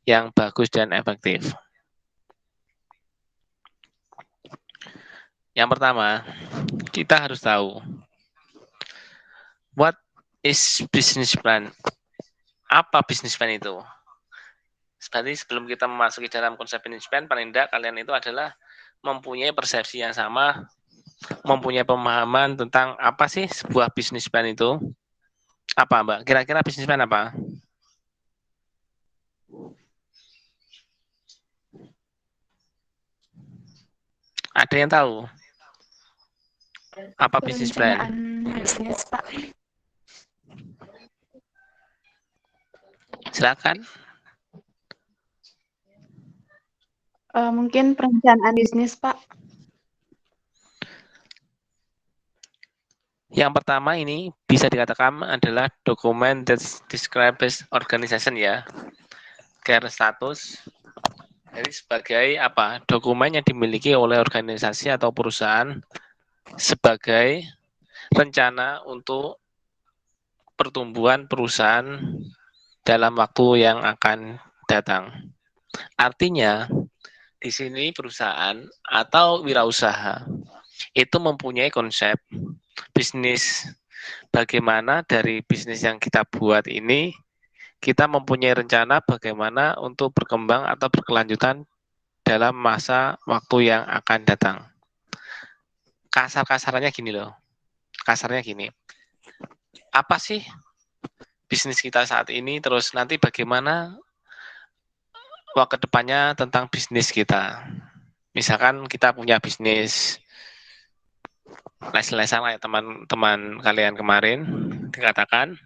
yang bagus dan efektif. Yang pertama, kita harus tahu what is business plan. Apa business plan itu? Berarti sebelum kita memasuki dalam konsep business plan, paling tidak kalian itu adalah mempunyai persepsi yang sama, mempunyai pemahaman tentang apa sih sebuah business plan itu. Apa, Mbak? Kira-kira business plan apa? Ada yang tahu? Apa business plan? Bisnis, Pak. Silakan. Mungkin perencanaan bisnis, Pak. Yang pertama ini bisa dikatakan adalah dokumen that describes organization ya. Care status. Jadi sebagai apa? Dokumen yang dimiliki oleh organisasi atau perusahaan sebagai rencana untuk pertumbuhan perusahaan dalam waktu yang akan datang. Artinya, di sini perusahaan atau wirausaha itu mempunyai konsep bisnis. Bagaimana dari bisnis yang kita buat ini, kita mempunyai rencana bagaimana untuk berkembang atau berkelanjutan dalam masa waktu yang akan datang. Kasar-kasarannya gini loh. Kasarnya gini. Apa sih bisnis kita saat ini, terus nanti bagaimana ke depannya tentang bisnis kita. Misalkan kita punya bisnis les-lesan kayak teman-teman kalian kemarin dikatakan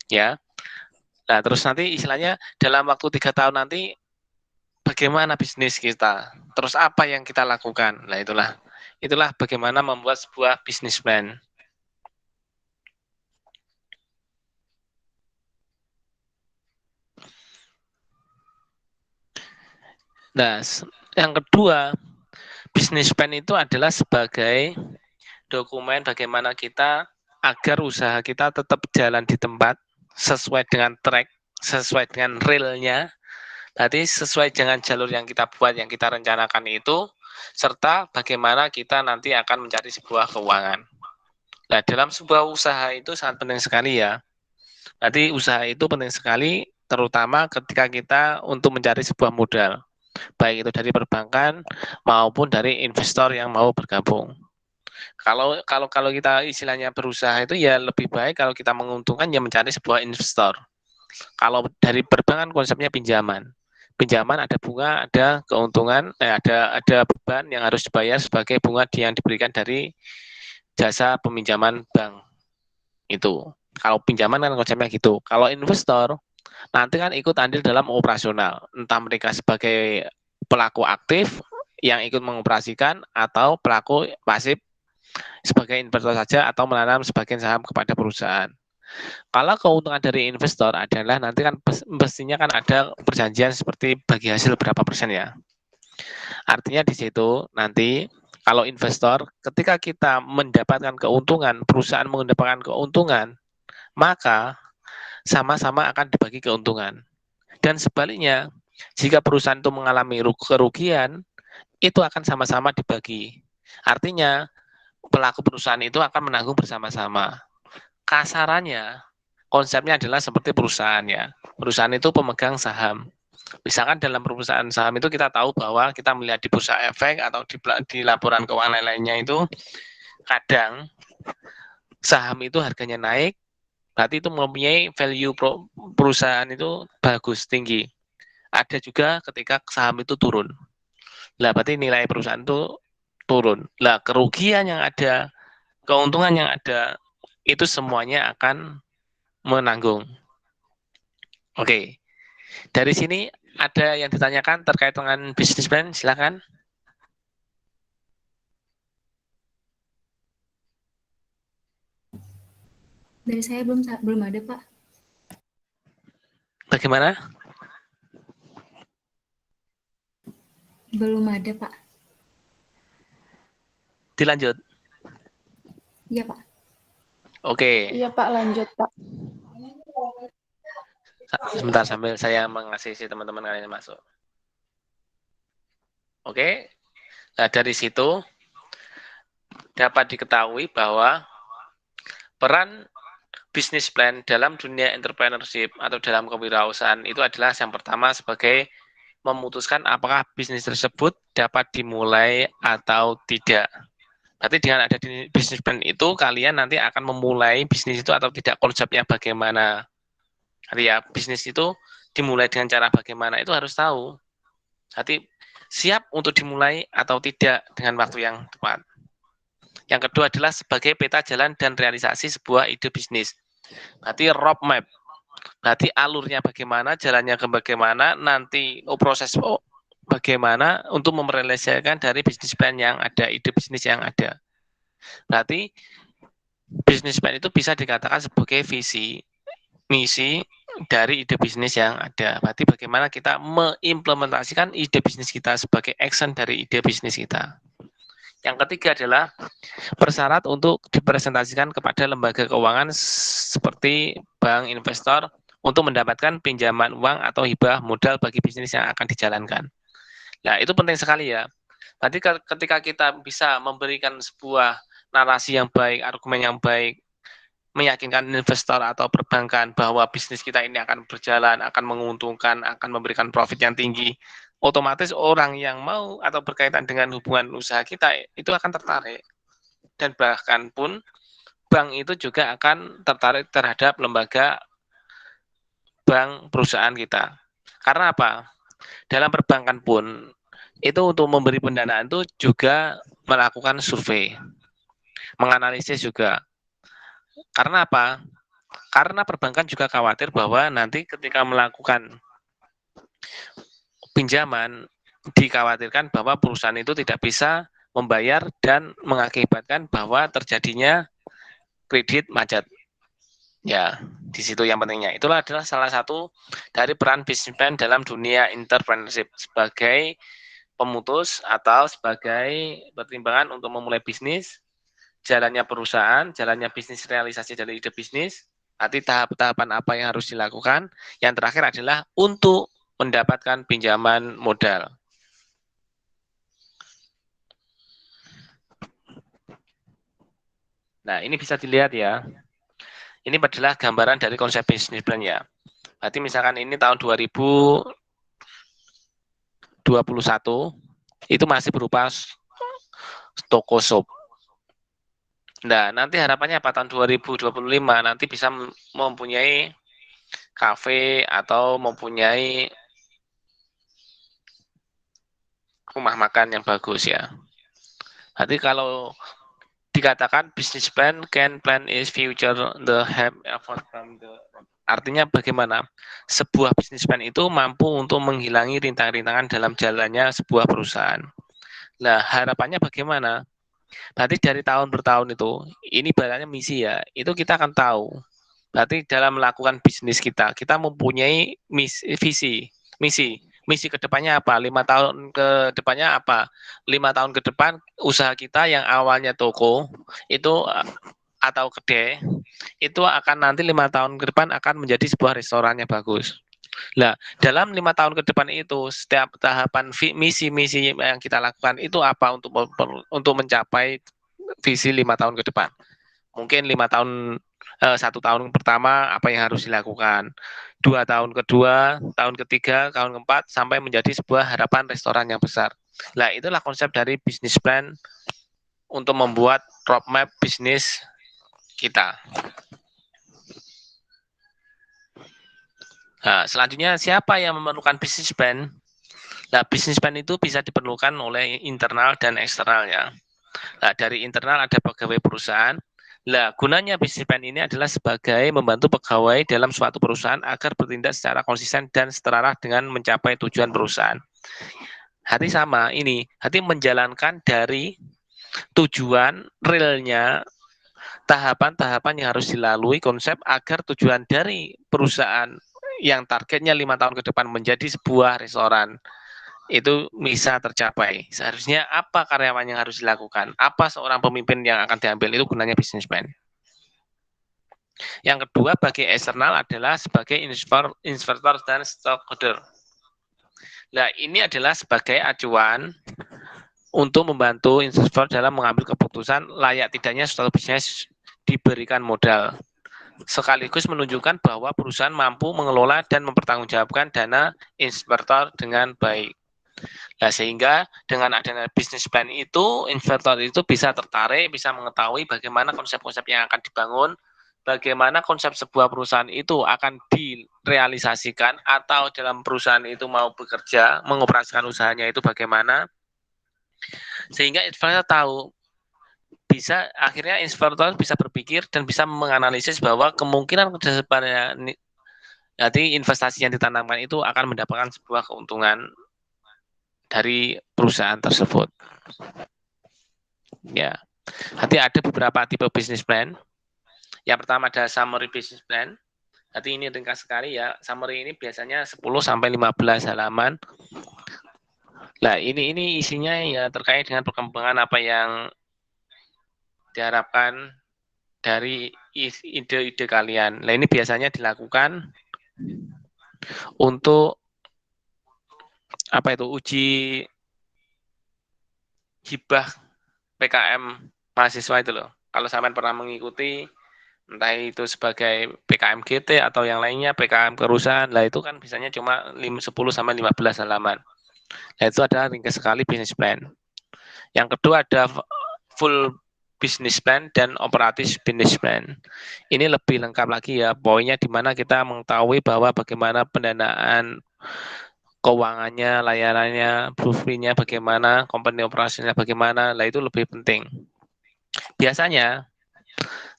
ya. Nah terus nanti istilahnya dalam waktu 3 tahun nanti bagaimana bisnis kita, terus apa yang kita lakukan. Nah itulah bagaimana membuat sebuah bisnis plan. Nah yang kedua, bisnis plan itu adalah sebagai dokumen bagaimana kita agar usaha kita tetap jalan di tempat sesuai dengan track, sesuai dengan realnya, berarti sesuai dengan jalur yang kita buat, yang kita rencanakan itu, serta bagaimana kita nanti akan mencari sebuah keuangan. Nah, dalam sebuah usaha itu sangat penting sekali ya. Berarti usaha itu penting sekali, terutama ketika kita untuk mencari sebuah modal, baik itu dari perbankan maupun dari investor yang mau bergabung. Kalau kita istilahnya berusaha itu ya lebih baik kalau kita menguntungkan ya mencari sebuah investor. Kalau dari perbankan konsepnya pinjaman. Pinjaman ada bunga, ada keuntungan, ada beban yang harus dibayar sebagai bunga yang diberikan dari jasa peminjaman bank. Itu. Kalau pinjaman kan konsepnya gitu. Kalau investor nanti kan ikut andil dalam operasional. Entah mereka sebagai pelaku aktif yang ikut mengoperasikan atau pelaku pasif sebagai investor saja atau menanam sebagian saham kepada perusahaan. Kalau keuntungan dari investor adalah nanti kan mestinya kan ada perjanjian seperti bagi hasil berapa persen ya. Artinya di situ nanti kalau investor ketika kita mendapatkan keuntungan, perusahaan mendapatkan keuntungan, maka sama-sama akan dibagi keuntungan. Dan sebaliknya, jika perusahaan itu mengalami kerugian, itu akan sama-sama dibagi. Artinya pelaku perusahaan itu akan menanggung bersama-sama. Kasarannya, konsepnya adalah seperti perusahaan ya. Perusahaan itu pemegang saham. Misalkan dalam perusahaan saham itu kita tahu bahwa kita melihat di bursa efek atau di laporan keuangan lainnya itu kadang saham itu harganya naik, berarti itu mempunyai value perusahaan itu bagus, tinggi. Ada juga ketika saham itu turun. Lah berarti nilai perusahaan itu turun. Lah kerugian yang ada, keuntungan yang ada itu semuanya akan menanggung. Oke. Dari sini ada yang ditanyakan terkait dengan bisnis plan, silakan. Dari saya belum ada, Pak. Bagaimana? Belum ada, Pak. Dilanjut. Iya, Pak. Oke. Iya, Pak, lanjut, Pak. Sebentar sambil saya mengasih teman-teman kalian masuk. Oke, nah dari situ dapat diketahui bahwa peran bisnis plan dalam dunia entrepreneurship atau dalam kewirausahaan itu adalah yang pertama sebagai memutuskan apakah bisnis tersebut dapat dimulai atau tidak. Berarti dengan ada di bisnis plan itu kalian nanti akan memulai bisnis itu atau tidak, konsepnya bagaimana. Jadi ya bisnis itu dimulai dengan cara bagaimana itu harus tahu. Jadi siap untuk dimulai atau tidak dengan waktu yang tepat. Yang kedua adalah sebagai peta jalan dan realisasi sebuah ide bisnis. Berarti roadmap. Berarti alurnya bagaimana, jalannya ke bagaimana, nanti proses bagaimana untuk merealisasikan dari bisnis plan yang ada, ide bisnis yang ada. Berarti bisnis plan itu bisa dikatakan sebagai visi, misi dari ide bisnis yang ada. Berarti bagaimana kita mengimplementasikan ide bisnis kita sebagai action dari ide bisnis kita. Yang ketiga adalah persyarat untuk dipresentasikan kepada lembaga keuangan seperti bank, investor untuk mendapatkan pinjaman uang atau hibah modal bagi bisnis yang akan dijalankan. Nah, itu penting sekali ya. Nanti ketika kita bisa memberikan sebuah narasi yang baik, argumen yang baik, meyakinkan investor atau perbankan bahwa bisnis kita ini akan berjalan, akan menguntungkan, akan memberikan profit yang tinggi, otomatis orang yang mau atau berkaitan dengan hubungan usaha kita itu akan tertarik. Dan bahkan pun bank itu juga akan tertarik terhadap lembaga bank perusahaan kita. Karena apa? Dalam perbankan pun itu untuk memberi pendanaan itu juga melakukan survei, menganalisis juga. Karena apa? Karena perbankan juga khawatir bahwa nanti ketika melakukan pinjaman, dikhawatirkan bahwa perusahaan itu tidak bisa membayar dan mengakibatkan bahwa terjadinya kredit macet. Ya, di situ yang pentingnya. Itulah adalah salah satu dari peran business plan dalam dunia entrepreneurship sebagai pemutus atau sebagai pertimbangan untuk memulai bisnis, jalannya perusahaan, jalannya bisnis, realisasi dari ide bisnis, nanti tahap-tahapan apa yang harus dilakukan. Yang terakhir adalah untuk mendapatkan pinjaman modal. Nah, ini bisa dilihat ya. Ini adalah gambaran dari konsep bisnis plan ya. Berarti misalkan ini tahun 2021 itu masih berupa toko shop. Nah, nanti harapannya apa tahun 2025 nanti bisa mempunyai kafe atau mempunyai rumah makan yang bagus ya. Jadi kalau dikatakan business plan can plan is future the have effort from the artinya bagaimana sebuah business plan itu mampu untuk menghilangi rintangan-rintangan dalam jalannya sebuah perusahaan. Nah, harapannya bagaimana? Berarti dari tahun per tahun itu, ini ibaratnya misi ya, itu kita akan tahu. Berarti dalam melakukan bisnis kita mempunyai misi ke depannya apa? 5 tahun ke depannya apa? 5 tahun ke depan usaha kita yang awalnya toko itu atau kedai itu akan nanti 5 tahun ke depan akan menjadi sebuah restoran yang bagus. Nah, dalam 5 tahun ke depan itu setiap tahapan misi-misi yang kita lakukan itu apa untuk mencapai visi 5 tahun ke depan. Mungkin 5 tahun 1 tahun pertama apa yang harus dilakukan, 2 tahun kedua, tahun ketiga, tahun keempat sampai menjadi sebuah harapan restoran yang besar. Nah, itulah konsep dari business plan untuk membuat roadmap bisnis kita. Nah, selanjutnya siapa yang memerlukan business plan? Nah, business plan itu bisa diperlukan oleh internal dan eksternal ya. Nah, dari internal ada pegawai perusahaan. Nah, gunanya business plan ini adalah sebagai membantu pegawai dalam suatu perusahaan agar bertindak secara konsisten dan setara dengan mencapai tujuan perusahaan. Hati sama ini, hati menjalankan dari tujuan realnya tahapan-tahapan yang harus dilalui konsep agar tujuan dari perusahaan yang targetnya 5 tahun ke depan menjadi sebuah restoran itu bisa tercapai. Seharusnya apa karyawan yang harus dilakukan? Apa seorang pemimpin yang akan diambil? Itu gunanya business plan. Yang kedua bagi eksternal adalah sebagai investor dan stockholder. Nah, ini adalah sebagai acuan untuk membantu investor dalam mengambil keputusan layak tidaknya suatu bisnis diberikan modal. Sekaligus menunjukkan bahwa perusahaan mampu mengelola dan mempertanggungjawabkan dana investor dengan baik. Nah, sehingga dengan adanya bisnis plan itu, investor itu bisa tertarik, bisa mengetahui bagaimana konsep-konsep yang akan dibangun, bagaimana konsep sebuah perusahaan itu akan direalisasikan, atau dalam perusahaan itu mau bekerja, mengoperasikan usahanya itu bagaimana, sehingga investor tahu, bisa akhirnya investor bisa berpikir dan bisa menganalisis bahwa kemungkinan ke depannya nanti investasi yang ditanamkan itu akan mendapatkan sebuah keuntungan dari perusahaan tersebut. Ya, nanti ada beberapa tipe business plan. Yang pertama ada summary business plan. Nanti ini ringkas sekali ya. Summary ini biasanya 10 sampai 15 halaman. Nah, ini isinya ya terkait dengan perkembangan apa yang diharapkan dari ide-ide kalian. Nah, ini biasanya dilakukan untuk apa itu uji hibah PKM mahasiswa itu loh. Kalau sampean pernah mengikuti entah itu sebagai PKM GT atau yang lainnya PKM kerusahan, lah itu kan biasanya cuma 10 sampai 15 halaman. Nah, itu adalah ringkas sekali business plan. Yang kedua ada full business plan dan operatif business plan. Ini lebih lengkap lagi ya, poinnya di mana kita mengetahui bahwa bagaimana pendanaan, keuangannya, layanannya, blueprint-nya bagaimana, company operasinya bagaimana, lah itu lebih penting. Biasanya,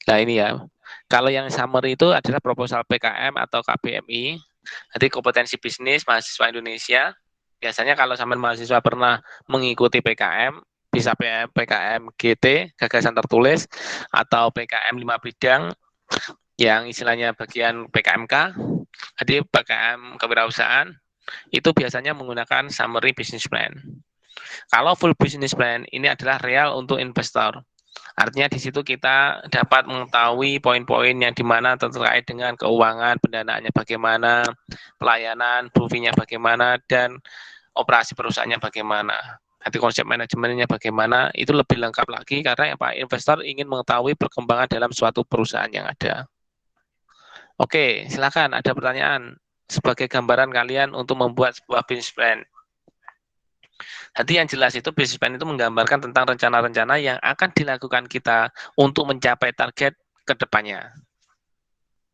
nah ini ya, kalau yang summary itu adalah proposal PKM atau KBMI, jadi kompetensi bisnis mahasiswa Indonesia. Biasanya kalau sampai mahasiswa pernah mengikuti PKM, bisa PKM GT, gagasan tertulis, atau PKM 5 bidang, yang istilahnya bagian PKMK, jadi PKM kewirausahaan, itu biasanya menggunakan summary business plan. Kalau full business plan, ini adalah real untuk investor. Artinya di situ kita dapat mengetahui poin-poin yang dimana terkait dengan keuangan, pendanaannya bagaimana, pelayanan, proofing-nya bagaimana, dan operasi perusahaannya bagaimana. Nanti konsep manajemennya bagaimana, itu lebih lengkap lagi karena Pak investor ingin mengetahui perkembangan dalam suatu perusahaan yang ada. Oke, silakan ada pertanyaan sebagai gambaran kalian untuk membuat sebuah business plan. Nanti yang jelas itu business plan itu menggambarkan tentang rencana-rencana yang akan dilakukan kita untuk mencapai target ke depannya.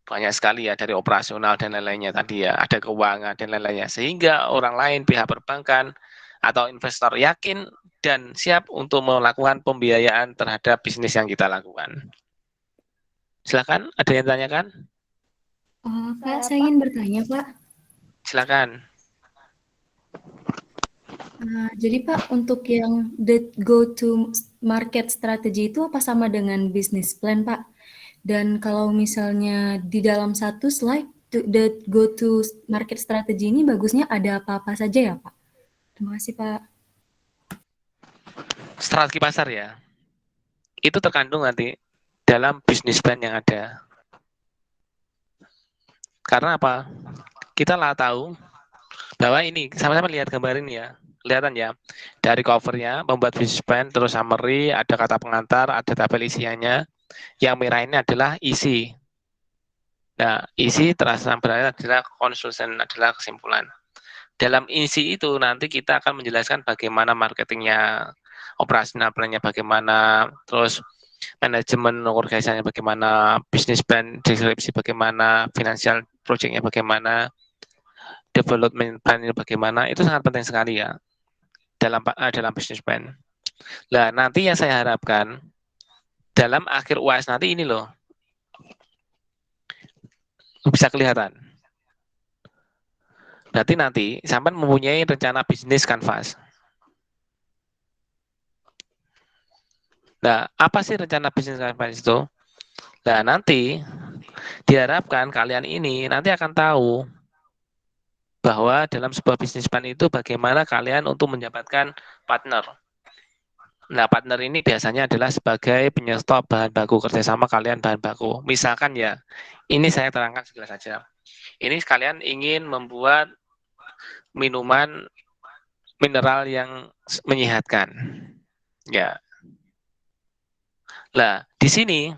Banyak sekali ya, dari operasional dan lain-lainnya tadi ya, ada keuangan dan lain-lainnya. Sehingga orang lain, pihak perbankan atau investor yakin dan siap untuk melakukan pembiayaan terhadap bisnis yang kita lakukan. Silakan, ada yang tanyakan? Pak, saya ingin bertanya, Pak. Silakan. Jadi Pak, untuk yang the go to market strategy itu apa sama dengan business plan, Pak? Dan kalau misalnya di dalam satu slide, the go to market strategy ini bagusnya ada apa-apa saja ya, Pak? Terima kasih, Pak. Strategi pasar ya, itu terkandung nanti dalam business plan yang ada. Karena apa? Kita lah tahu bahwa ini, sama-sama lihat gambar ini ya, kelihatan ya, dari covernya, membuat business plan, terus summary, ada kata pengantar, ada tabel isiannya. Yang merah ini adalah isi. Nah, isi terasa berarti adalah conclusion, adalah kesimpulan. Dalam isi itu nanti kita akan menjelaskan bagaimana marketingnya, operasional plan-nya bagaimana, terus manajemen organisasinya bagaimana, business plan deskripsi bagaimana, financial project-nya bagaimana, development plan-nya bagaimana, itu sangat penting sekali ya dalam business plan. Nah, nanti yang saya harapkan dalam akhir UAS nanti ini loh, bisa kelihatan. Berarti nanti sampai mempunyai rencana bisnis kanvas. Nah, apa sih rencana bisnis kanvas itu? Nah, nanti diharapkan kalian ini nanti akan tahu bahwa dalam sebuah bisnis plan itu bagaimana kalian untuk mendapatkan partner. Nah, partner ini biasanya adalah sebagai penyetop bahan baku kerjasama kalian bahan baku. Misalkan ya, ini saya terangkan sejelas saja. Ini kalian ingin membuat minuman mineral yang menyehatkan. Ya. Lah, di sini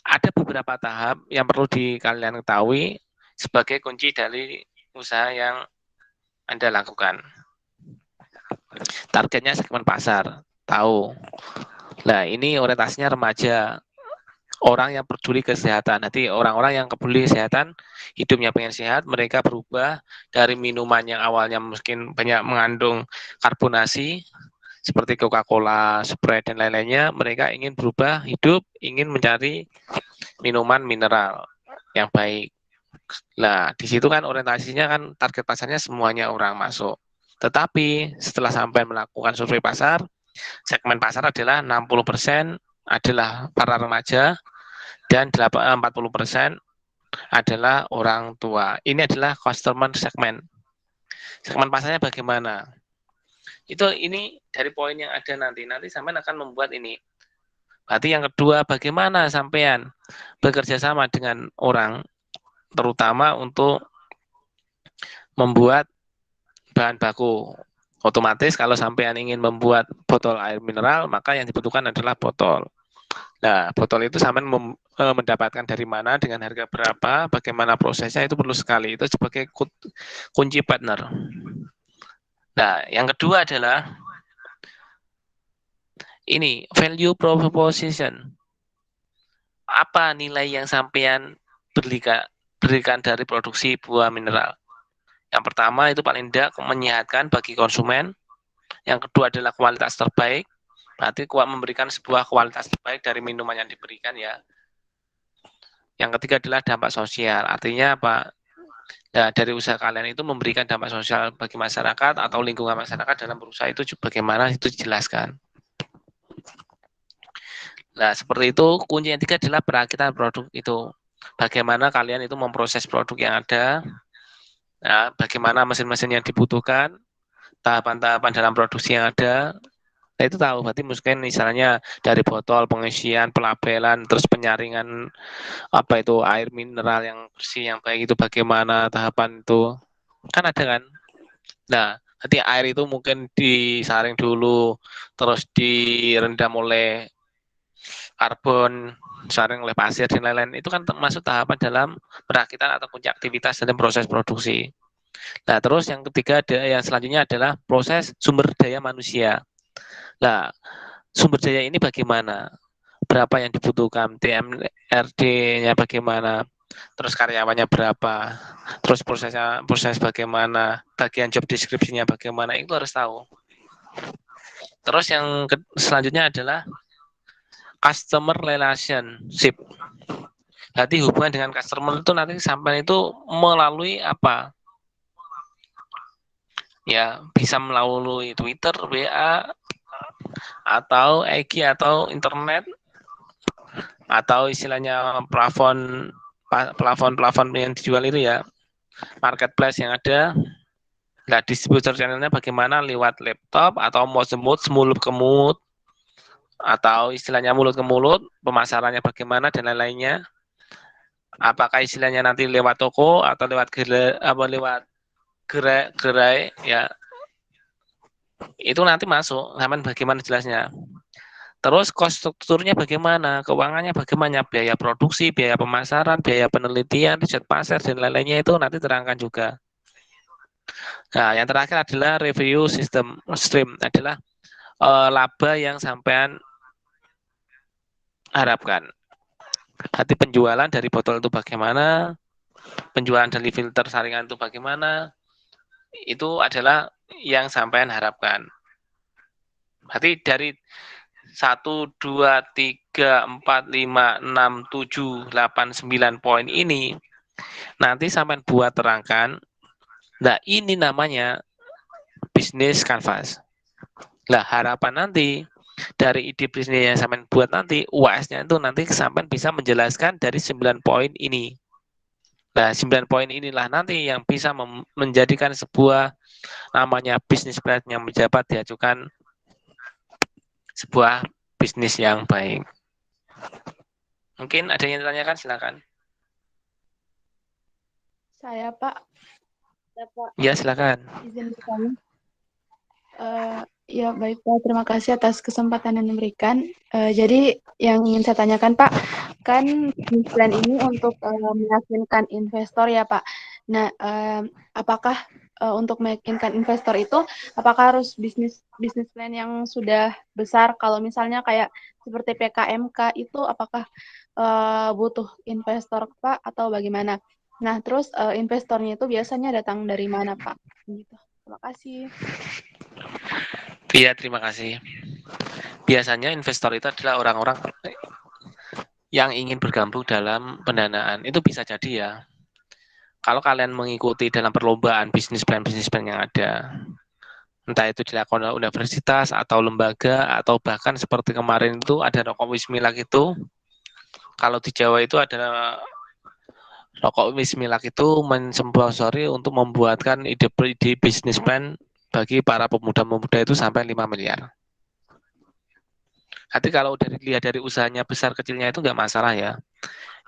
ada beberapa tahap yang perlu kalian ketahui sebagai kunci dari usaha yang Anda lakukan. Targetnya segmen pasar, tahu. Nah, ini orientasinya remaja, orang yang peduli kesehatan. Nanti orang-orang yang peduli kesehatan, hidupnya pengen sehat, mereka berubah dari minuman yang awalnya mungkin banyak mengandung karbonasi, seperti Coca-Cola, Sprite, dan lain-lainnya, mereka ingin berubah hidup, ingin mencari minuman mineral yang baik. Nah, di situ kan orientasinya kan target pasarnya semuanya orang masuk. Tetapi setelah sampai melakukan survei pasar, segmen pasar adalah 60% adalah para remaja dan 40% adalah orang tua. Ini adalah customer segmen. Segmen pasarnya bagaimana? Ini dari poin yang ada nanti sampean akan membuat ini. Berarti yang kedua, bagaimana sampean bekerja sama dengan orang, terutama untuk membuat bahan baku. Otomatis kalau sampean ingin membuat botol air mineral, maka yang dibutuhkan adalah botol. Nah, botol itu sampean mendapatkan dari mana, dengan harga berapa, bagaimana prosesnya, itu perlu sekali. Itu sebagai kunci partner. Nah, yang kedua adalah ini value proposition. Apa nilai yang sampean berikan dari produksi buah mineral? Yang pertama itu paling tidak menyehatkan bagi konsumen. Yang kedua adalah kualitas terbaik. Berarti memberikan sebuah kualitas terbaik dari minuman yang diberikan ya. Yang ketiga adalah dampak sosial. Artinya apa? Nah, dari usaha kalian itu memberikan dampak sosial bagi masyarakat atau lingkungan masyarakat dalam berusaha itu bagaimana itu dijelaskan. Nah, seperti itu. Kunci yang tiga adalah perakitan produk itu. Bagaimana kalian itu memproses produk yang ada. Nah, bagaimana mesin-mesin yang dibutuhkan, tahapan-tahapan dalam produksi yang ada. Nah, itu tahu. Berarti mungkin misalnya dari botol, pengisian, pelabelan, terus penyaringan apa itu air mineral yang bersih, yang baik itu bagaimana tahapan itu. Kan ada kan? Nah, nanti air itu mungkin disaring dulu, terus direndam oleh karbon, disaring oleh pasir dan lain-lain. Itu kan termasuk tahapan dalam perakitan atau kunci aktivitas dalam proses produksi. Nah, terus yang ketiga yang selanjutnya adalah proses sumber daya manusia. Nah, sumber daya ini bagaimana? Berapa yang dibutuhkan? TMRD-nya bagaimana? Terus karyawannya berapa? Terus proses bagaimana? Bagian job description-nya bagaimana? Itu harus tahu. Terus yang selanjutnya adalah customer relationship. Berarti hubungan dengan customer itu nanti sampai itu melalui apa? Ya, bisa melalui Twitter, WA, atau IG atau internet, atau istilahnya plafon yang dijual itu ya, marketplace yang ada. Nah, distributor channelnya bagaimana? Lewat laptop atau mouse mulut ke mulut, atau istilahnya mulut ke mulut, pemasarannya bagaimana dan lain-lainnya. Apakah istilahnya nanti lewat toko atau lewat gerai ya, itu nanti masuk sama bagaimana jelasnya. Terus cost strukturnya bagaimana, keuangannya bagaimana, biaya produksi, biaya pemasaran, biaya penelitian, riset pasar dan lain-lainnya itu nanti terangkan juga. Nah, yang terakhir adalah review system stream, adalah laba yang sampean harapkan. Berarti penjualan dari botol itu bagaimana, penjualan dari filter saringan itu bagaimana, itu adalah yang sampean harapkan. Berarti dari 1, 2, 3, 4, 5, 6, 7, 8, 9 poin ini nanti sampean buat terangkan. Nah, ini namanya bisnis canvas. Lah, harapan nanti dari ide bisnis yang sampean buat nanti, UAS-nya itu nanti sampean bisa menjelaskan dari 9 poin ini. Nah, 9 poin inilah nanti yang bisa menjadikan sebuah namanya bisnis plan yang menjabat diajukan sebuah bisnis yang baik. Mungkin ada yang ditanyakan, silakan. Saya Pak. Ya Pak. Ya, silakan. Izin bertanya. Ya baik Pak, terima kasih atas kesempatan yang diberikan. Jadi yang ingin saya tanyakan Pak, kan bisnis plan ini untuk meyakinkan investor ya Pak. Nah, apakah untuk meyakinkan investor itu, apakah harus bisnis plan yang sudah besar? Kalau misalnya kayak seperti PKMK itu, apakah butuh investor Pak atau bagaimana? Nah, terus investornya itu biasanya datang dari mana Pak? Gitu. Terima kasih. Iya, terima kasih. Biasanya investor itu adalah orang-orang yang ingin bergabung dalam pendanaan. Itu bisa jadi ya. Kalau kalian mengikuti dalam perlombaan bisnis plan yang ada, entah itu dilakukan oleh universitas atau lembaga, atau bahkan seperti kemarin itu ada rokok Wismilak itu, kalau di Jawa itu ada rokok Wismilak itu mensponsori untuk membuatkan ide bisnis plan bagi para pemuda-pemuda itu sampai 5 miliar. Nanti kalau lihat dari usahanya besar kecilnya itu nggak masalah ya.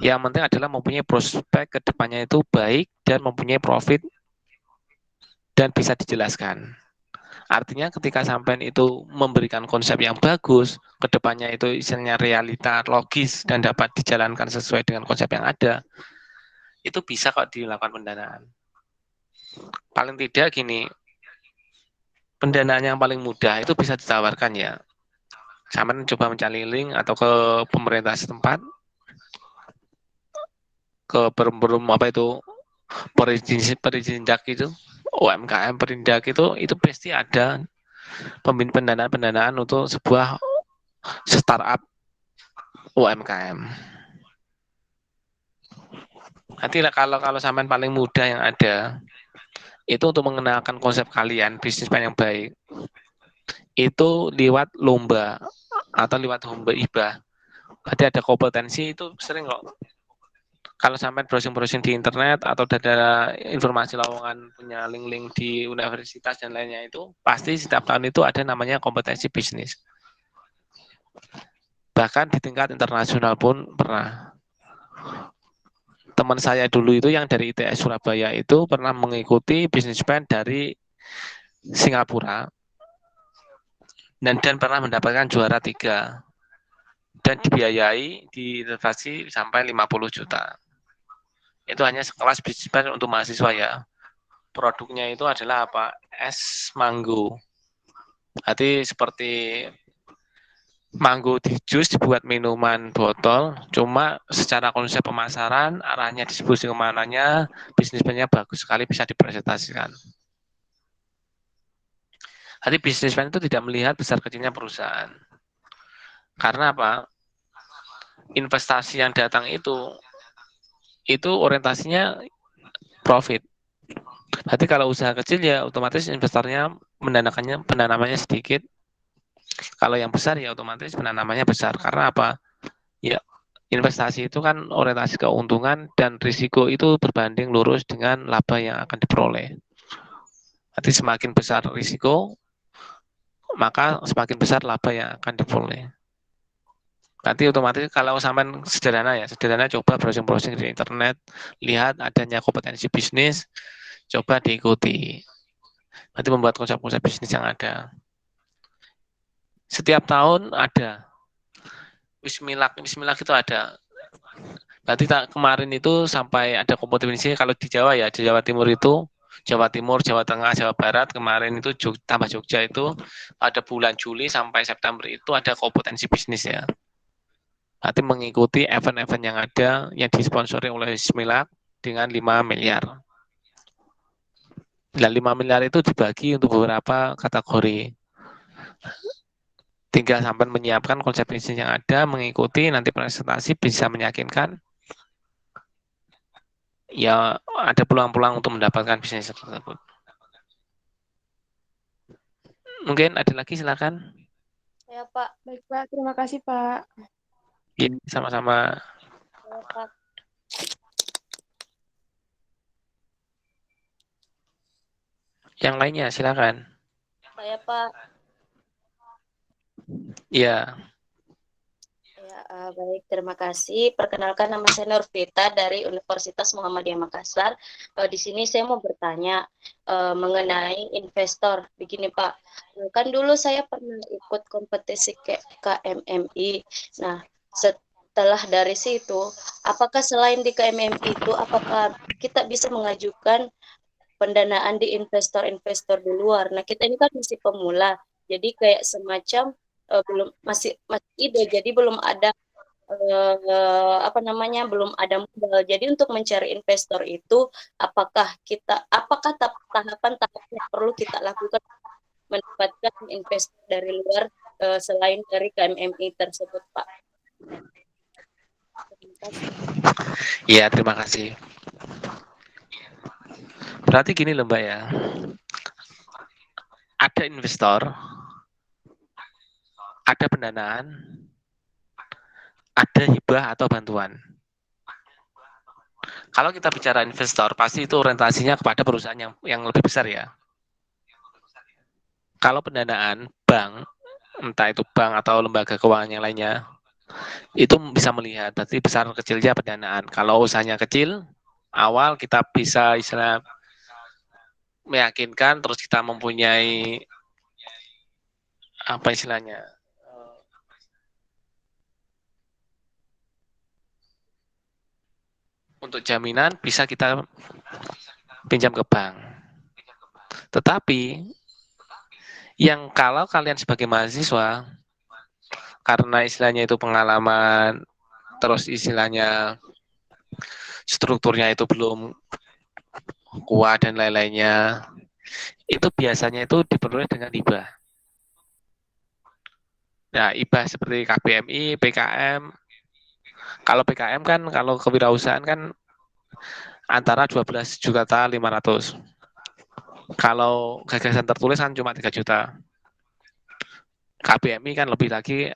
Yang penting adalah mempunyai prospek ke depannya itu baik dan mempunyai profit dan bisa dijelaskan. Artinya ketika sampean itu memberikan konsep yang bagus, ke depannya itu isinya realita, logis, dan dapat dijalankan sesuai dengan konsep yang ada, itu bisa kok dilakukan pendanaan. Paling tidak gini, pendanaan yang paling mudah itu bisa ditawarkan ya. Sampean coba mencari link atau ke pemerintah setempat, ke apa itu perindak itu, UMKM perindak itu pasti ada pendanaan untuk sebuah startup UMKM. Nanti kalau sampean paling mudah yang ada itu untuk mengenalkan konsep kalian bisnis plan yang baik itu lewat lomba atau lewat lomba IBA. Berarti ada kompetensi itu sering kok. Kalau sampai browsing-browsing di internet atau ada informasi lowongan punya link-link di universitas dan lainnya itu pasti setiap tahun itu ada namanya kompetensi bisnis. Bahkan di tingkat internasional pun pernah. Teman saya dulu itu yang dari ITS Surabaya itu pernah mengikuti bisnis plan dari Singapura dan pernah mendapatkan juara 3 dan dibiayai diinvestasi sampai 50 juta. Itu hanya sekelas bisnis plan untuk mahasiswa ya. Produknya itu adalah apa? Es mango. Berarti seperti mango di jus dibuat minuman botol, cuma secara konsep pemasaran, arahnya distribusi kemananya, bisnis plan-nya bagus sekali bisa dipresentasikan. Jadi bisnis plan itu tidak melihat besar kecilnya perusahaan. Karena apa? Investasi yang datang itu orientasinya profit. Berarti kalau usaha kecil ya otomatis investornya pendanaannya sedikit. Kalau yang besar ya otomatis pendanaannya besar. Karena apa? Ya investasi itu kan orientasi keuntungan dan risiko itu berbanding lurus dengan laba yang akan diperoleh. Berarti semakin besar risiko, maka semakin besar laba yang akan diperoleh. Nanti otomatis kalau sampai sederhana coba browsing-browsing di internet, lihat adanya kompetensi bisnis, coba diikuti. Nanti membuat konsep-konsep bisnis yang ada. Setiap tahun ada. Wismilak itu ada. Berarti kemarin itu sampai ada kompetisi kalau di Jawa ya, di Jawa Timur itu, Jawa Timur, Jawa Tengah, Jawa Barat, kemarin itu tambah Jogja itu ada bulan Juli sampai September itu ada kompetensi bisnis ya. Berarti mengikuti event-event yang ada yang disponsori oleh Wismilak dengan 5 miliar. Dan 5 miliar itu dibagi untuk beberapa kategori. Tinggal sampai menyiapkan konsep bisnis yang ada, mengikuti, nanti presentasi bisa meyakinkan. Ya ada peluang-peluang untuk mendapatkan bisnis tersebut. Mungkin ada lagi, silakan. Ya Pak, baik Pak, terima kasih Pak. Ya, sama-sama. Ya, Pak. Yang lainnya silakan. Saya Pak. Iya. Ya, baik, terima kasih. Perkenalkan, nama saya Nurvita dari Universitas Muhammadiyah Makassar. Di sini saya mau bertanya mengenai investor. Begini Pak, kan dulu saya pernah ikut kompetisi KMMI. Nah, setelah dari situ, apakah selain di KMMI itu, apakah kita bisa mengajukan pendanaan di investor-investor di luar? Nah, kita ini kan masih pemula, jadi kayak semacam belum masih ide, jadi belum ada apa namanya, belum ada modal. Jadi untuk mencari investor itu, apakah tahapan-tahapan yang perlu kita lakukan mendapatkan investor dari luar selain dari KMMI tersebut, Pak? Terima kasih. Iya, terima kasih. Berarti gini loh Mbak ya, ada investor, ada pendanaan, ada hibah atau bantuan. Kalau kita bicara investor, pasti itu orientasinya kepada perusahaan yang lebih besar ya. Kalau pendanaan, bank, entah itu bank atau lembaga keuangan yang lainnya, itu bisa melihat, berarti besar kecilnya pendanaan. Kalau usahanya kecil, awal kita bisa istilah meyakinkan, terus kita mempunyai apa istilahnya, untuk jaminan bisa kita pinjam ke bank. Tetapi yang kalau kalian sebagai mahasiswa, karena istilahnya itu pengalaman, terus istilahnya strukturnya itu belum kuat dan lain-lainnya, itu biasanya itu diperoleh dengan hibah. Nah, hibah seperti KBMI, PKM. Kalau PKM kan, kalau kewirausahaan kan antara 12 juta 500. Kalau gagasan tertulis kan cuma 3 juta. KBMI kan lebih lagi,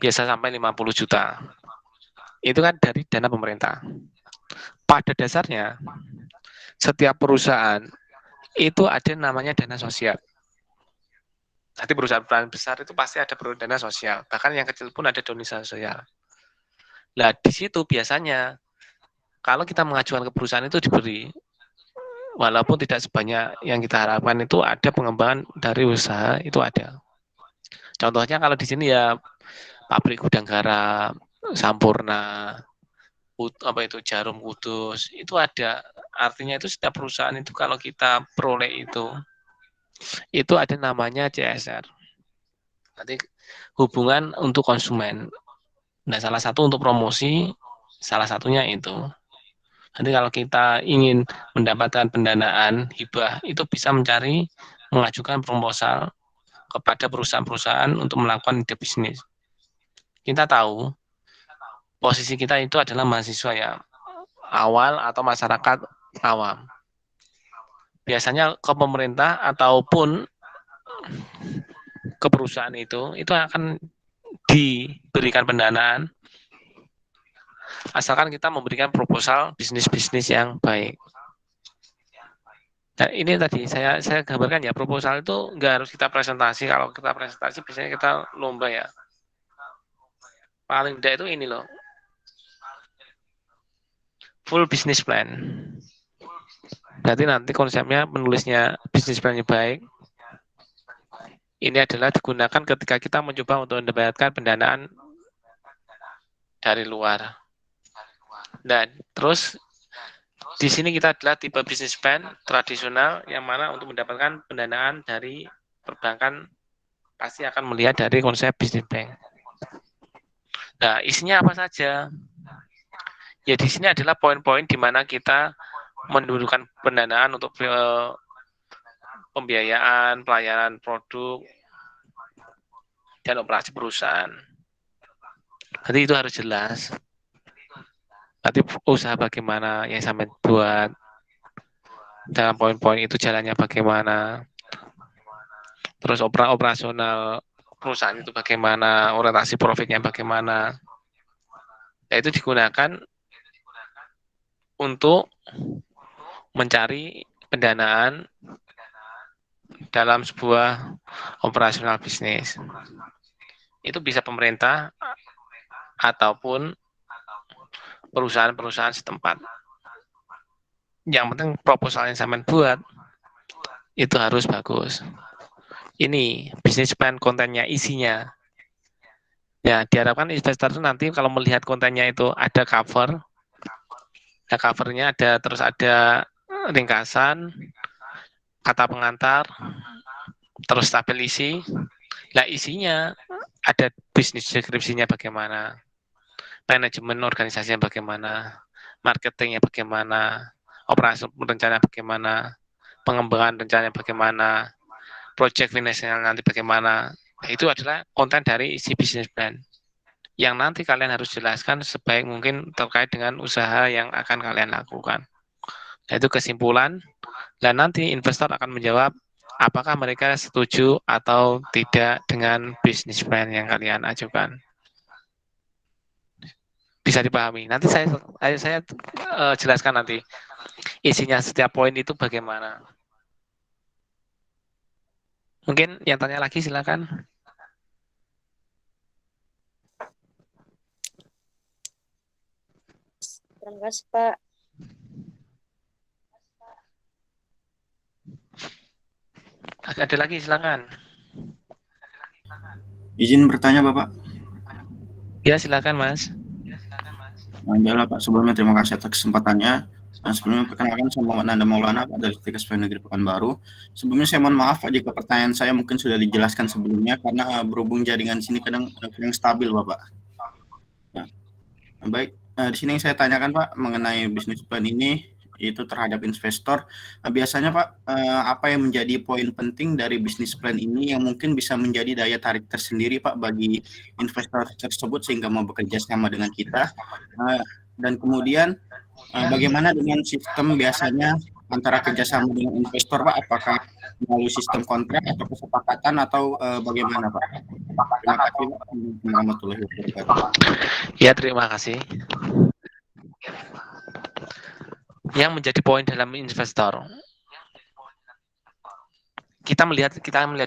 biasa sampai 50 juta. Itu kan dari dana pemerintah. Pada dasarnya, setiap perusahaan itu ada namanya dana sosial. Nanti perusahaan besar itu pasti ada dana sosial. Bahkan yang kecil pun ada dana sosial. Nah, di situ biasanya kalau kita mengajukan ke perusahaan itu diberi, walaupun tidak sebanyak yang kita harapkan, itu ada pengembangan dari usaha, itu ada. Contohnya kalau di sini ya pabrik gudang garam, Sampurna, apa itu Jarum Kudus, itu ada. Artinya itu setiap perusahaan itu kalau kita peroleh itu ada namanya CSR. Nanti hubungan untuk konsumen. Nah, salah satu untuk promosi, salah satunya itu. Nanti kalau kita ingin mendapatkan pendanaan hibah, itu bisa mengajukan proposal kepada perusahaan-perusahaan untuk melakukan ide bisnis. Kita tahu posisi kita itu adalah mahasiswa ya, awal atau masyarakat awam. Biasanya ke pemerintah ataupun ke perusahaan itu akan diberikan pendanaan asalkan kita memberikan proposal bisnis-bisnis yang baik. Nah, ini tadi saya gambarkan ya, proposal itu nggak harus kita presentasi. Kalau kita presentasi biasanya kita lomba ya. Paling tidak itu ini loh, full business plan. Berarti nanti konsepnya penulisnya business plan yang baik. Ini adalah digunakan ketika kita mencoba untuk mendapatkan pendanaan dari luar. Dan terus di sini kita adalah tipe business plan tradisional yang mana untuk mendapatkan pendanaan dari perbankan pasti akan melihat dari konsep business plan. Nah, isinya apa saja? Ya di sini adalah poin-poin di mana kita mendudukkan pendanaan untuk pembiayaan, pelayanan produk, dan operasi perusahaan. Jadi itu harus jelas. Nanti usaha bagaimana yang sampai buat, dalam poin-poin itu jalannya bagaimana. Terus operasional perusahaan itu bagaimana, orientasi profitnya bagaimana. Ya, itu digunakan untuk mencari pendanaan dalam sebuah operasional bisnis. Itu bisa pemerintah ataupun perusahaan-perusahaan setempat. Yang penting proposal yang sampean buat itu harus bagus. Ini bisnis plan kontennya, isinya. Ya, diharapkan investor itu nanti kalau melihat kontennya itu ada cover, ya covernya ada, terus ada ringkasan, kata pengantar, terus tabel isi. Nah, isinya ada bisnis deskripsinya bagaimana, manajemen organisasinya bagaimana, marketingnya bagaimana, operasi rencana bagaimana, pengembangan rencananya bagaimana, project finance-nya nanti bagaimana. Nah, itu adalah konten dari isi bisnis plan yang nanti kalian harus jelaskan sebaik mungkin terkait dengan usaha yang akan kalian lakukan. Nah, itu kesimpulan, dan nanti investor akan menjawab apakah mereka setuju atau tidak dengan bisnis plan yang kalian ajukan. Bisa dipahami. Nanti saya jelaskan nanti isinya setiap poin itu bagaimana. Mungkin yang tanya lagi silakan. Terima kasih, Pak. Ada lagi silakan. Izin bertanya Bapak. Ya silakan Mas. Alhamdulillah Pak, sebelumnya terima kasih atas kesempatannya. Dan sebelumnya perkenalkan saya Muhammad Nanda Maulana Pak dari TKSP Negeri Pekanbaru. Sebelumnya saya mohon maaf Pak jika pertanyaan saya mungkin sudah dijelaskan sebelumnya karena berhubung jaringan sini kadang kurang stabil Bapak. Ya. Baik, di sini yang saya tanyakan Pak mengenai bisnis plan ini itu terhadap investor. Biasanya Pak, apa yang menjadi poin penting dari bisnis plan ini yang mungkin bisa menjadi daya tarik tersendiri Pak bagi investor tersebut sehingga mau bekerja sama dengan kita? Dan kemudian bagaimana dengan sistem biasanya antara kerjasama dengan investor Pak? Apakah melalui sistem kontrak atau kesepakatan atau bagaimana Pak? Terima kasih Pak. Warahmatullahi wabarakatuh. Ya terima kasih. Yang menjadi poin dalam investor, kita melihat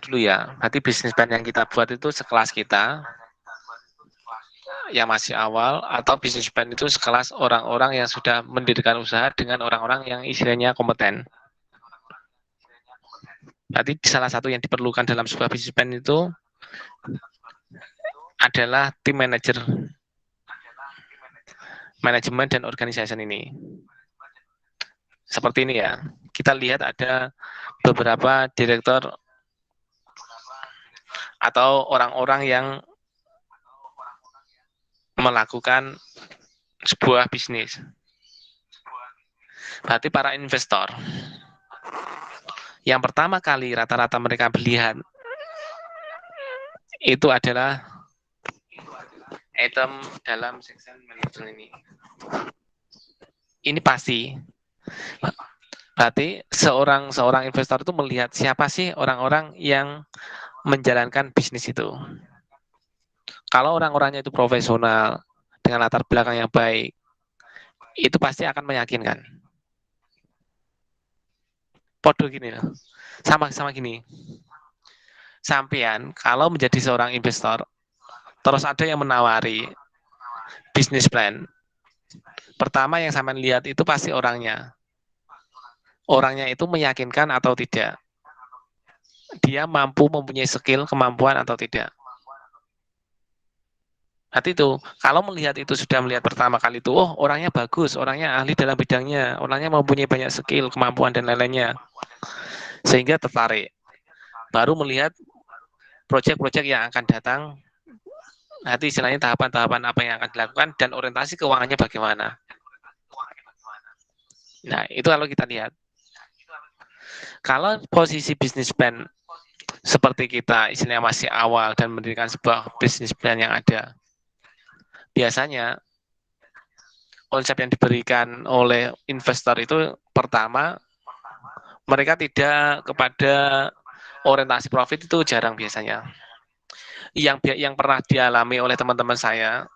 dulu ya. Berarti bisnis plan yang kita buat itu sekelas kita yang masih awal, atau bisnis plan itu sekelas orang-orang yang sudah mendirikan usaha dengan orang-orang yang istilahnya kompeten. Berarti salah satu yang diperlukan dalam sebuah bisnis plan itu adalah tim manajer, manajemen dan organisasi ini. Seperti ini ya, kita lihat ada beberapa direktur atau orang-orang yang melakukan sebuah bisnis. Berarti para investor. Yang pertama kali rata-rata mereka melihat itu adalah item dalam section manajemen ini. Ini pasti. Berarti seorang investor itu melihat siapa sih orang-orang yang menjalankan bisnis itu. Kalau orang-orangnya itu profesional dengan latar belakang yang baik, itu pasti akan meyakinkan. Podo gini loh, sama gini. Sampean kalau menjadi seorang investor, terus ada yang menawari bisnis plan, pertama yang sampean lihat itu pasti orangnya. Orangnya itu meyakinkan atau tidak. Dia mampu mempunyai skill, kemampuan atau tidak. Hati itu, kalau melihat itu sudah melihat pertama kali itu, oh orangnya bagus, orangnya ahli dalam bidangnya, orangnya mempunyai banyak skill, kemampuan dan lain-lainnya, sehingga tertarik. Baru melihat proyek-proyek yang akan datang, nanti istilahnya tahapan-tahapan apa yang akan dilakukan dan orientasi keuangannya bagaimana. Nah itu kalau kita lihat. Kalau posisi bisnis plan seperti kita istilahnya masih awal dan mendirikan sebuah bisnis plan yang ada, biasanya konsep yang diberikan oleh investor itu pertama mereka tidak kepada orientasi profit, itu jarang biasanya. Yang pernah dialami oleh teman-teman saya,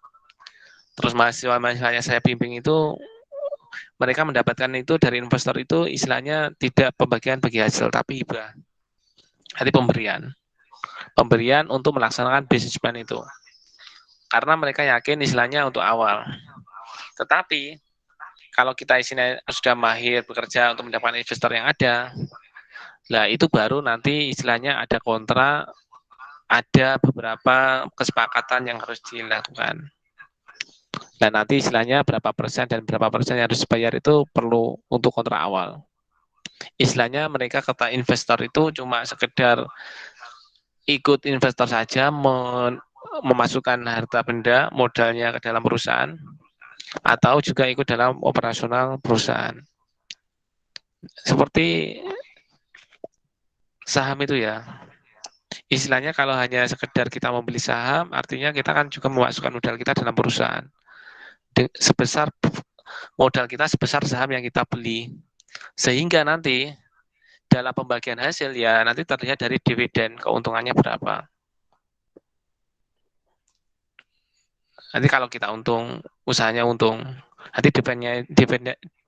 terus mahasiswa-mahasiswa saya bimbing itu, mereka mendapatkan itu dari investor itu istilahnya tidak pembagian bagi hasil, tapi hibah, jadi pemberian. pemberian untuk melaksanakan business plan itu. Karena mereka yakin istilahnya untuk awal. Tetapi kalau kita isinya sudah mahir bekerja untuk mendapatkan investor yang ada, nah itu baru nanti istilahnya ada kontrak, ada beberapa kesepakatan yang harus dilakukan. Dan nanti istilahnya berapa persen dan berapa persen yang harus dibayar itu perlu untuk kontrak awal. Istilahnya mereka kata investor itu cuma sekedar ikut investor saja, memasukkan harta benda modalnya ke dalam perusahaan, atau juga ikut dalam operasional perusahaan. Seperti saham itu ya, istilahnya kalau hanya sekedar kita membeli saham, artinya kita kan juga memasukkan modal kita dalam perusahaan. Sebesar modal kita sebesar saham yang kita beli. Sehingga nanti dalam pembagian hasil ya nanti terlihat dari dividen keuntungannya berapa. Nanti kalau kita untung, usahanya untung, nanti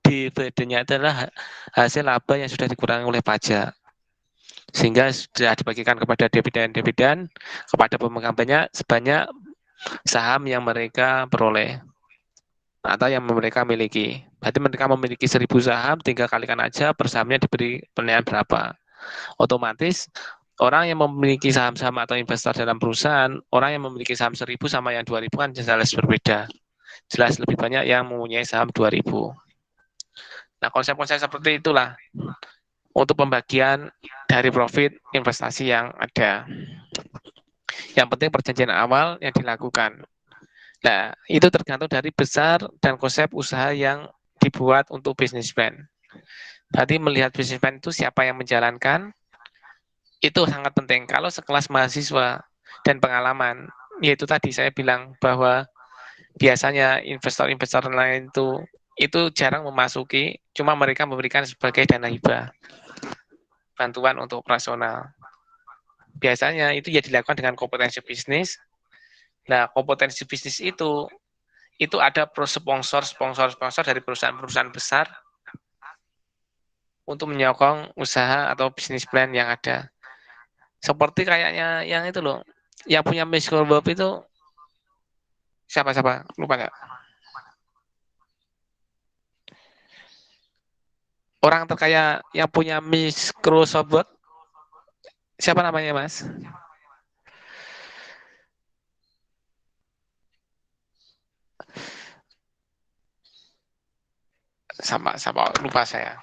dividennya adalah hasil laba yang sudah dikurangi oleh pajak. Sehingga sudah dibagikan kepada dividen kepada pemegang sebanyak saham yang mereka peroleh atau yang mereka miliki. Berarti mereka memiliki 1.000 saham, tinggal kalikan aja per sahamnya diberi penilaian berapa. Otomatis orang yang memiliki saham-saham atau investor dalam perusahaan, orang yang memiliki saham 1.000 sama yang 2.000 kan jelas berbeda. Jelas lebih banyak yang mempunyai saham 2.000. Nah, konsep-konsep seperti itulah untuk pembagian dari profit investasi yang ada. Yang penting perjanjian awal yang dilakukan. Nah, itu tergantung dari besar dan konsep usaha yang dibuat untuk business plan. Berarti melihat business plan itu siapa yang menjalankan, itu sangat penting. Kalau sekelas mahasiswa dan pengalaman, yaitu tadi saya bilang bahwa biasanya investor-investor lain itu jarang memasuki, cuma mereka memberikan sebagai dana hibah, bantuan untuk operasional. Biasanya itu ya dilakukan dengan kompetensi bisnis. Nah, kompetensi bisnis itu ada sponsor dari perusahaan-perusahaan besar untuk menyokong usaha atau bisnis plan yang ada. Seperti kayaknya yang itu loh, yang punya Miss Bob itu siapa? Lupa nggak? Orang terkaya yang punya Miss Microsoft, siapa namanya, Mas? Sama lupa saya.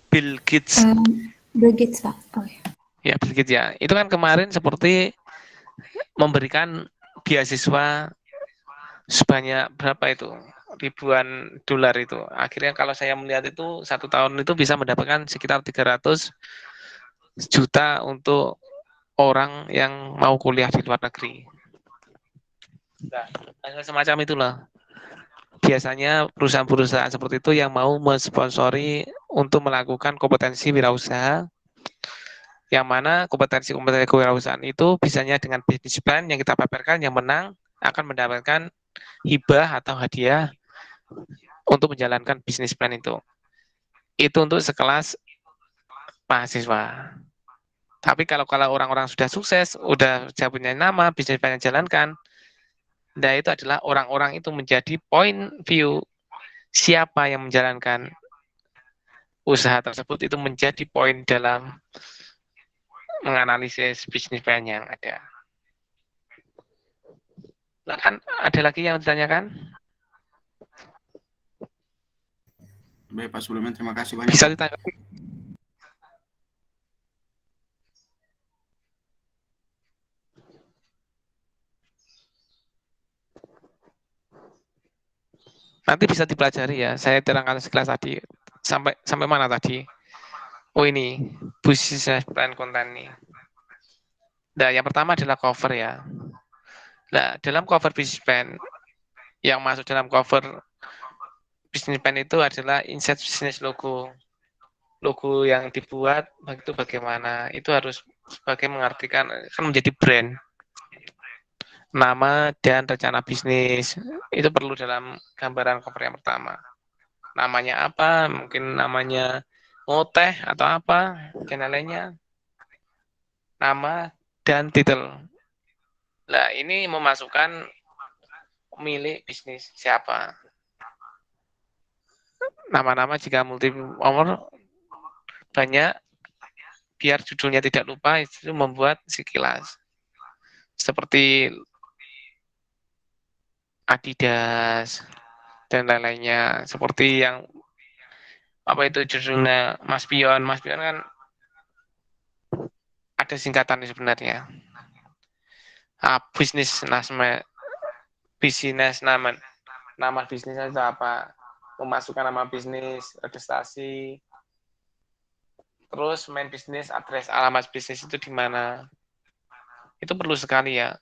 Bill Gates. Bill Gates, Pak. Oh, ya. Ya, Bill Gates ya. Itu kan kemarin seperti memberikan beasiswa sebanyak berapa itu? Ribuan dolar itu. Akhirnya kalau saya melihat itu 1 tahun itu bisa mendapatkan sekitar 300 juta untuk orang yang mau kuliah di luar negeri. Nah, semacam itulah. Biasanya perusahaan-perusahaan seperti itu yang mau mensponsori untuk melakukan kompetensi wirausaha, yang mana kompetensi kewirausahaan itu bisanya dengan bisnis plan yang kita paparkan, yang menang akan mendapatkan hibah atau hadiah untuk menjalankan bisnis plan itu. Itu untuk sekelas mahasiswa. Tapi kalau orang-orang sudah sukses, udah punya nama, bisnis plan yang jalankan, nah itu adalah orang-orang itu menjadi point view siapa yang menjalankan usaha tersebut, itu menjadi poin dalam menganalisis bisnis plan yang ada. Nah, kan ada lagi yang ditanyakan? Baik Pak, sebelumnya terima kasih banyak. Bisa ditanggapi? Nanti bisa dipelajari ya. Saya terangkan sekelas tadi. Sampai mana tadi? Oh ini, business plan konten ini. Nah, yang pertama adalah cover ya. Nah, dalam cover business plan, yang masuk dalam cover business plan itu adalah insert business logo. Logo yang dibuat itu bagaimana? Itu harus sebagai mengartikan, kan menjadi brand. nama dan rencana bisnis. Itu perlu dalam gambaran cover yang pertama. Namanya apa? Mungkin namanya teh atau apa, dan lainnya. Nama dan titel. Nah, ini memasukkan pemilik bisnis siapa. Nama-nama jika multi nomor banyak, biar judulnya tidak lupa, itu membuat sekilas. Seperti Adidas dan lain-lainnya. Seperti yang apa itu judulnya Mas Pion. Mas Pion kan ada singkatan sebenarnya. Bisnis nama bisnisnya itu apa? Memasukkan nama bisnis, registrasi, terus main bisnis, address alamat bisnis itu di mana. Itu perlu sekali ya.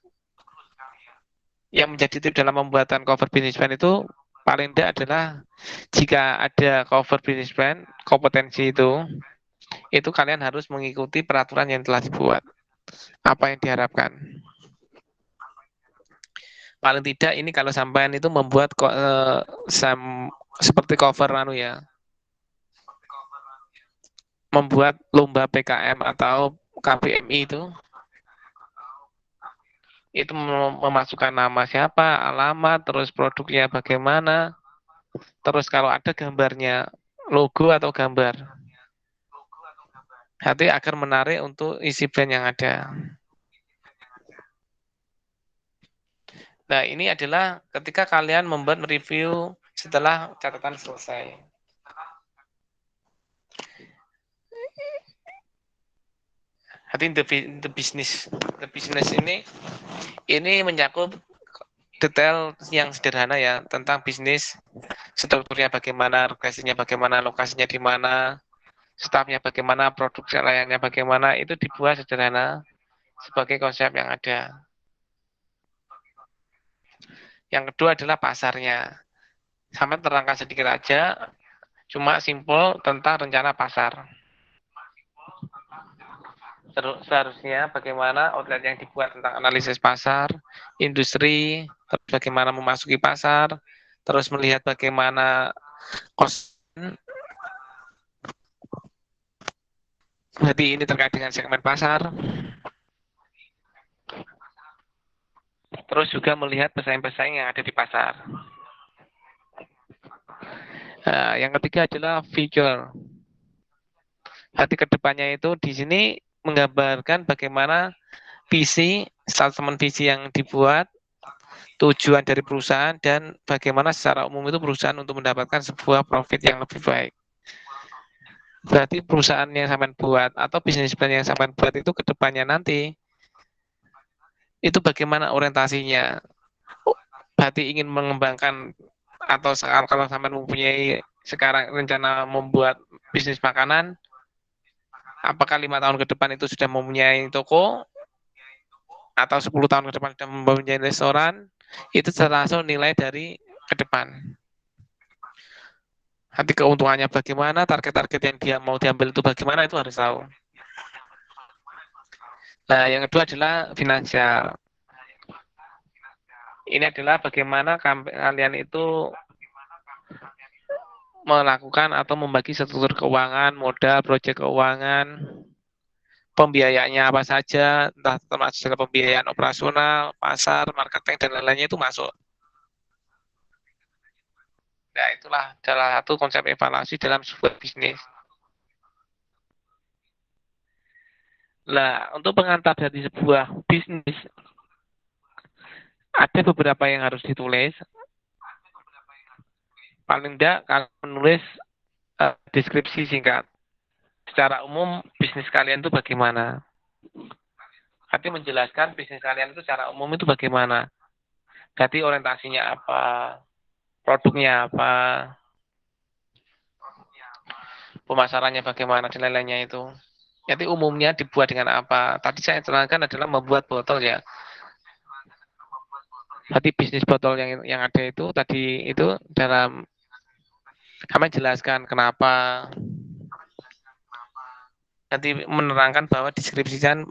Yang menjadi tip dalam pembuatan cover business plan itu paling tidak adalah jika ada cover business plan, kompetensi itu kalian harus mengikuti peraturan yang telah dibuat. Apa yang diharapkan. Paling tidak ini kalau sampean itu membuat seperti cover membuat lomba PKM atau KPMI itu memasukkan nama siapa, alamat, terus produknya bagaimana, terus kalau ada gambarnya, logo atau gambar. Hati agar menarik untuk isi brand yang ada. Nah, ini adalah ketika kalian membuat review setelah catatan selesai. Hati the business ini mencakup detail yang sederhana ya tentang bisnis, strukturnya bagaimana, lokasinya bagaimana, lokasinya di mana, stafnya bagaimana, produk layannya bagaimana, itu dibuat sederhana sebagai konsep yang ada. Yang kedua adalah pasarnya. Sampai terangkan sedikit aja, cuma simpel tentang rencana pasar. Seharusnya bagaimana outlet yang dibuat tentang analisis pasar, industri, terus bagaimana memasuki pasar, terus melihat bagaimana cost. Berarti ini terkait dengan segmen pasar. Terus juga melihat pesaing-pesaing yang ada di pasar. Nah, yang ketiga adalah feature. Hati kedepannya itu di sini menggambarkan bagaimana visi, statement visi yang dibuat, tujuan dari perusahaan, dan bagaimana secara umum itu perusahaan untuk mendapatkan sebuah profit yang lebih baik. Berarti perusahaan yang sampai buat atau bisnis plan yang sampai buat itu kedepannya nanti itu bagaimana orientasinya. Berarti ingin mengembangkan atau kalau sampai mempunyai sekarang rencana membuat bisnis makanan, apakah 5 tahun ke depan itu sudah mempunyai toko atau 10 tahun ke depan sudah mempunyai restoran, itu termasuk nilai dari ke depan. Nanti keuntungannya bagaimana, target-target yang dia mau diambil itu bagaimana, itu harus tahu. Nah, yang kedua adalah finansial. Ini adalah bagaimana kalian itu melakukan atau membagi struktur keuangan, modal, proyek keuangan, pembiayaannya apa saja, entah termasuk pembiayaan operasional, pasar, marketing, dan lain-lainnya itu masuk. Nah, itulah salah satu konsep evaluasi dalam sebuah bisnis. Nah, untuk pengantar dari sebuah bisnis, ada beberapa yang harus ditulis. Paling tidak, kalau menulis deskripsi singkat. Secara umum, bisnis kalian itu bagaimana? Hati menjelaskan bisnis kalian itu secara umum itu bagaimana. Jadi orientasinya apa? Produknya apa? Pemasarannya bagaimana? Dan lain-lainnya itu. Jadi umumnya dibuat dengan apa? Tadi saya terangkan adalah membuat botol ya. Jadi bisnis botol yang ada itu tadi itu dalam kami jelaskan kenapa. Nanti menerangkan bahwa deskripsikan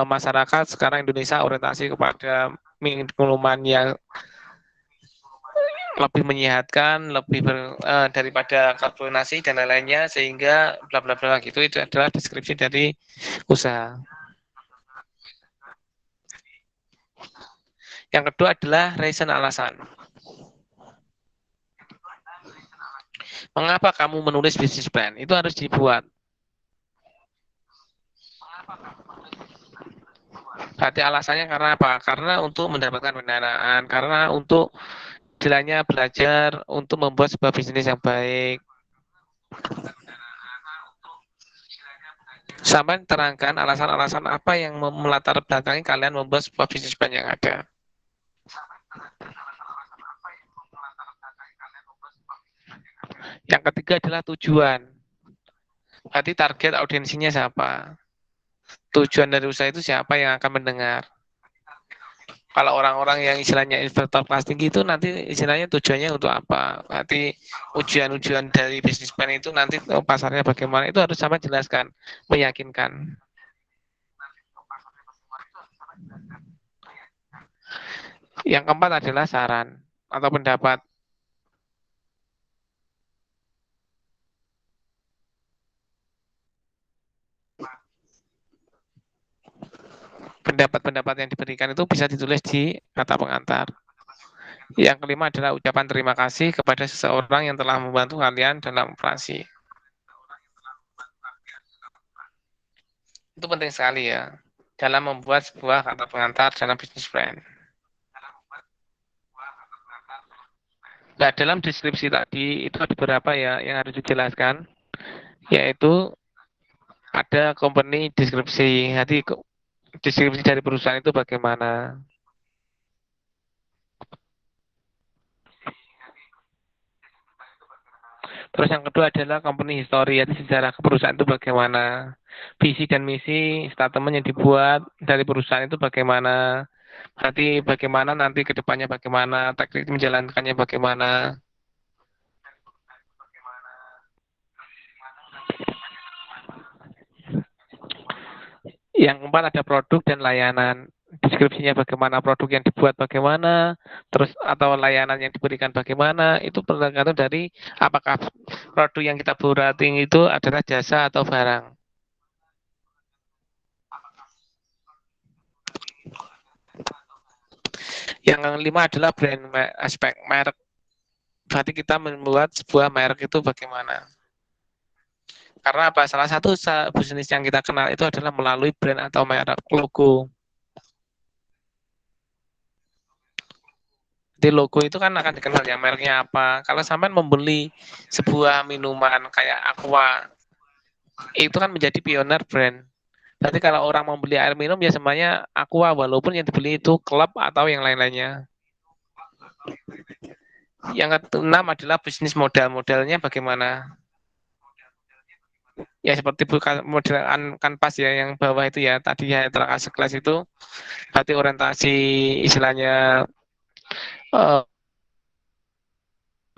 masyarakat sekarang Indonesia orientasi kepada minuman yang lebih menyehatkan, lebih daripada karbonasi dan lain-lainnya, sehingga bla bla bla gitu. Itu adalah deskripsi dari usaha. Yang kedua adalah reason, alasan. Mengapa kamu menulis business plan? Itu harus dibuat. Berarti alasannya karena apa? Karena untuk mendapatkan pendanaan, karena untuk istilahnya belajar untuk membuat sebuah bisnis yang baik. Sampai terangkan alasan-alasan apa yang melatar belakangi kalian membuat sebuah bisnis plan yang ada. Yang ketiga adalah tujuan. Berarti target audiensinya siapa? Tujuan dari usaha itu siapa yang akan mendengar? Kalau orang-orang yang istilahnya investor kelas tinggi itu nanti istilahnya tujuannya untuk apa? Berarti ujian-ujian dari bisnis plan itu nanti pasarnya bagaimana, itu harus sama jelaskan, meyakinkan. Yang keempat adalah saran atau pendapat. Pendapat-pendapat yang diberikan itu bisa ditulis di kata pengantar. Yang kelima adalah ucapan terima kasih kepada seseorang yang telah membantu kalian dalam operasi. Itu penting sekali ya, dalam membuat sebuah kata pengantar dalam bisnis plan. Nah, dalam deskripsi tadi itu ada beberapa ya yang harus dijelaskan, yaitu ada company deskripsi. Jadi deskripsi dari perusahaan itu bagaimana. Terus yang kedua adalah company history, yaitu sejarah perusahaan itu bagaimana. Visi dan misi, statement yang dibuat dari perusahaan itu bagaimana. Berarti bagaimana nanti ke depannya bagaimana, teknik menjalankannya bagaimana. Yang keempat ada produk dan layanan. Deskripsinya bagaimana, produk yang dibuat bagaimana, terus atau layanan yang diberikan bagaimana, itu tergantung dari apakah produk yang kita branding itu adalah jasa atau barang. Yang kelima adalah brand, aspek merek. Berarti kita membuat sebuah merek itu bagaimana. Karena apa? Salah satu bisnis yang kita kenal itu adalah melalui brand atau merek, logo. Di logo itu kan akan dikenal ya mereknya apa. Kalau sampai membeli sebuah minuman kayak Aqua, itu kan menjadi pioner brand. Berarti kalau orang membeli air minum ya semuanya Aqua, walaupun yang dibeli itu klub atau yang lain-lainnya. Yang keenam adalah bisnis model-modelnya bagaimana. Ya seperti model kanvas ya yang bawah itu ya, tadi ya kelas itu berarti orientasi istilahnya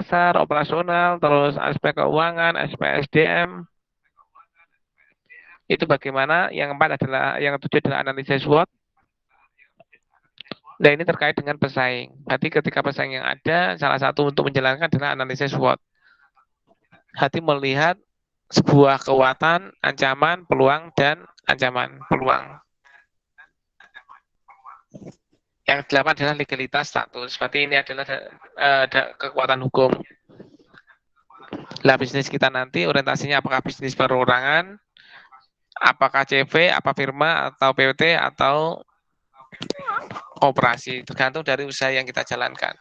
besar, operasional, terus aspek keuangan, aspek SDM. Itu bagaimana. Yang keempat adalah, yang ketujuh adalah analisis SWOT. Nah ini terkait dengan pesaing. Berarti ketika pesaing yang ada, salah satu untuk menjalankan adalah analisis SWOT. Hati melihat sebuah kekuatan, ancaman, peluang, dan ancaman, peluang. Yang delapan adalah legalitas status. Berarti ini adalah kekuatan hukum. Lah bisnis kita nanti orientasinya apakah bisnis perorangan, apakah CV, apa firma, atau PWT, atau operasi. Tergantung dari usaha yang kita jalankan.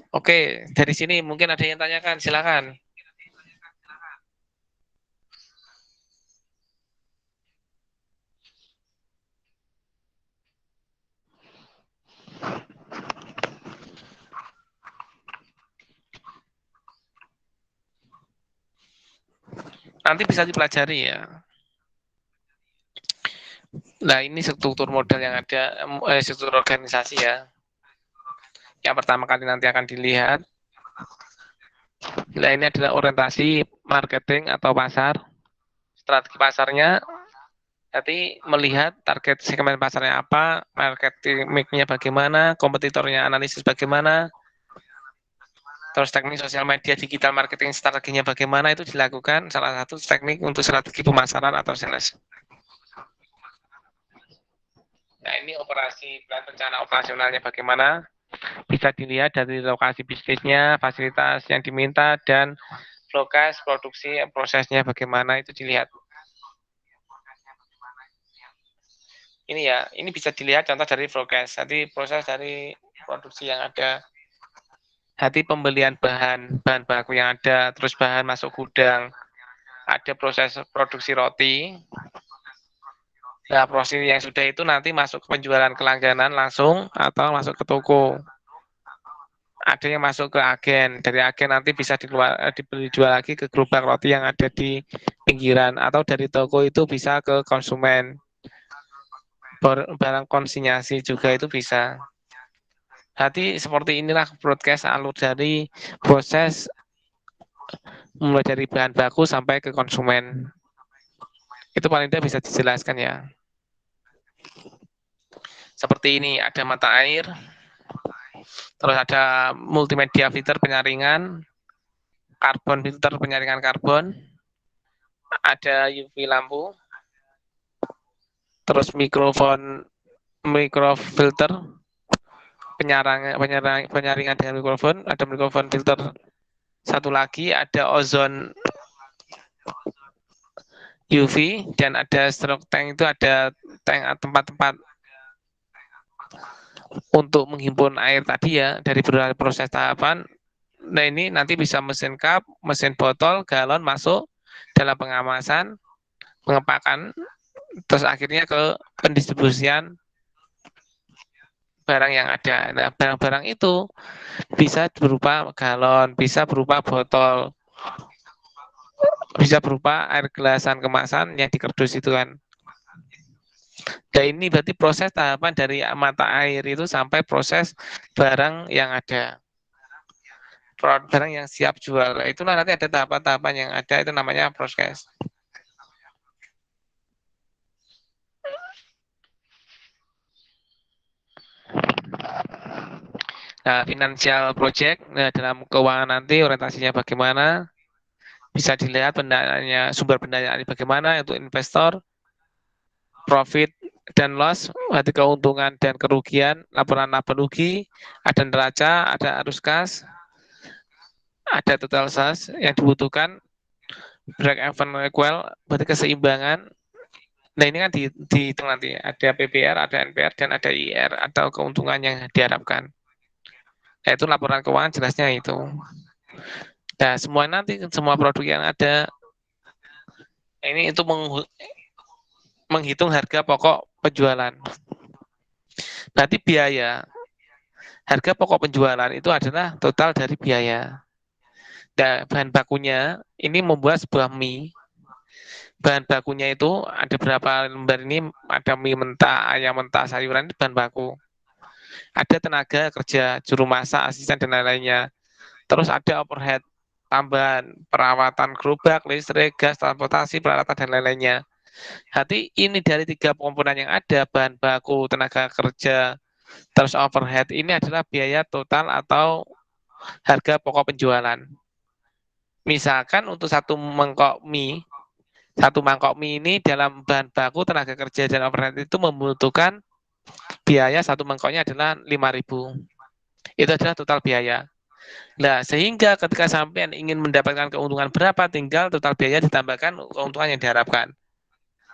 Oke, dari sini mungkin ada yang tanyakan, silakan. Nanti bisa dipelajari ya. Nah ini struktur model yang ada, struktur organisasi ya. Yang pertama kali nanti akan dilihat. Nah ini adalah orientasi marketing atau pasar. Strategi pasarnya Jadi melihat target segmen pasarnya apa, marketingnya bagaimana, kompetitornya analisis bagaimana, terus teknik sosial media digital marketing strateginya bagaimana, itu dilakukan salah satu teknik untuk strategi pemasaran atau sales. Nah, ini operasi plan rencana operasionalnya bagaimana, bisa dilihat dari lokasi bisnisnya, fasilitas yang diminta, dan forecast produksi prosesnya bagaimana, itu dilihat. Ini ya, ini bisa dilihat contoh dari forecast. Jadi proses dari produksi yang ada, hati pembelian bahan baku yang ada, terus bahan masuk gudang, ada proses produksi roti. Nah, proses yang sudah itu nanti masuk ke penjualan ke langganan langsung atau masuk ke toko. Ada yang masuk ke agen, dari agen nanti bisa dijual lagi ke gerobak roti yang ada di pinggiran, atau dari toko itu bisa ke konsumen. Barang konsinyasi juga itu bisa. Jadi seperti inilah broadcast alur dari proses mulai dari bahan baku sampai ke konsumen. Itu paling tidak bisa dijelaskan ya. Seperti ini, ada mata air, terus ada multimedia filter penyaringan, karbon filter penyaringan karbon, ada UV lampu, terus mikrofilter penyaringan dengan mikrofon, ada mikrofon filter. Satu lagi ada ozon UV, dan ada stroke tank, itu ada tank tempat-tempat untuk menghimpun air tadi ya, dari berbagai proses tahapan. Nah, ini nanti bisa mesin cup, mesin botol, galon masuk dalam pengemasan, pengepakan, terus akhirnya ke pendistribusian barang yang ada. Nah, barang-barang itu bisa berupa galon, bisa berupa botol, bisa berupa air gelasan kemasan yang dikerdus itu kan. Nah, ini berarti proses tahapan dari mata air itu sampai proses barang yang ada. Barang yang siap jual. Itulah nanti ada tahapan-tahapan yang ada, itu namanya proses. Nah, financial project, nah, dalam keuangan nanti orientasinya bagaimana, bisa dilihat pendanaannya, sumber pendanaannya bagaimana untuk investor, profit dan loss, berarti keuntungan dan kerugian, laporan laba rugi, ada neraca, ada arus kas, ada total sales yang dibutuhkan, break even equal, berarti keseimbangan. Nah, ini kan dihitung nanti, ada PBR, ada NPR, dan ada IR, atau keuntungan yang diharapkan. Nah, itu laporan keuangan jelasnya itu. Nah, semua nanti, semua produk yang ada, ini itu menghitung harga pokok penjualan. Berarti biaya, harga pokok penjualan itu adalah total dari biaya. Nah, bahan bakunya, ini membuat sebuah mie. Bahan bakunya itu ada berapa lembar ini, ada mie mentah, ayam mentah, sayuran, itu bahan baku. Ada tenaga kerja, juru masak, asisten, dan lain-lainnya. Terus ada overhead, tambahan, perawatan gerobak, listrik, gas, transportasi, peralatan, dan lain-lainnya. Jadi ini dari 3 komponen yang ada, bahan baku, tenaga kerja, terus overhead, ini adalah biaya total atau harga pokok penjualan. Misalkan untuk satu mangkok mie ini dalam bahan baku, tenaga kerja, dan overhead itu membutuhkan biaya satu mangkoknya adalah 5.000. Itu adalah total biaya. Nah, sehingga ketika sampean ingin mendapatkan keuntungan berapa, tinggal total biaya ditambahkan keuntungan yang diharapkan.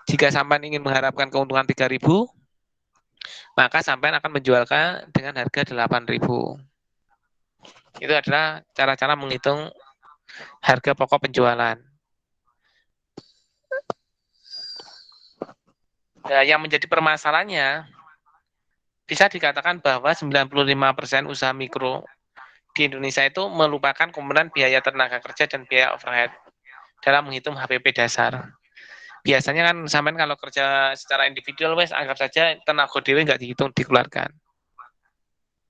Jika sampean ingin mengharapkan keuntungan 3.000, maka sampean akan menjualkan dengan harga 8.000. Itu adalah cara-cara menghitung harga pokok penjualan. Nah, yang menjadi permasalahannya, bisa dikatakan bahwa 95% usaha mikro di Indonesia itu melupakan komponen biaya tenaga kerja dan biaya overhead dalam menghitung HPP dasar. Biasanya kan sampean kalau kerja secara individual, wes anggap saja tenaga dewe nggak dihitung, dikeluarkan.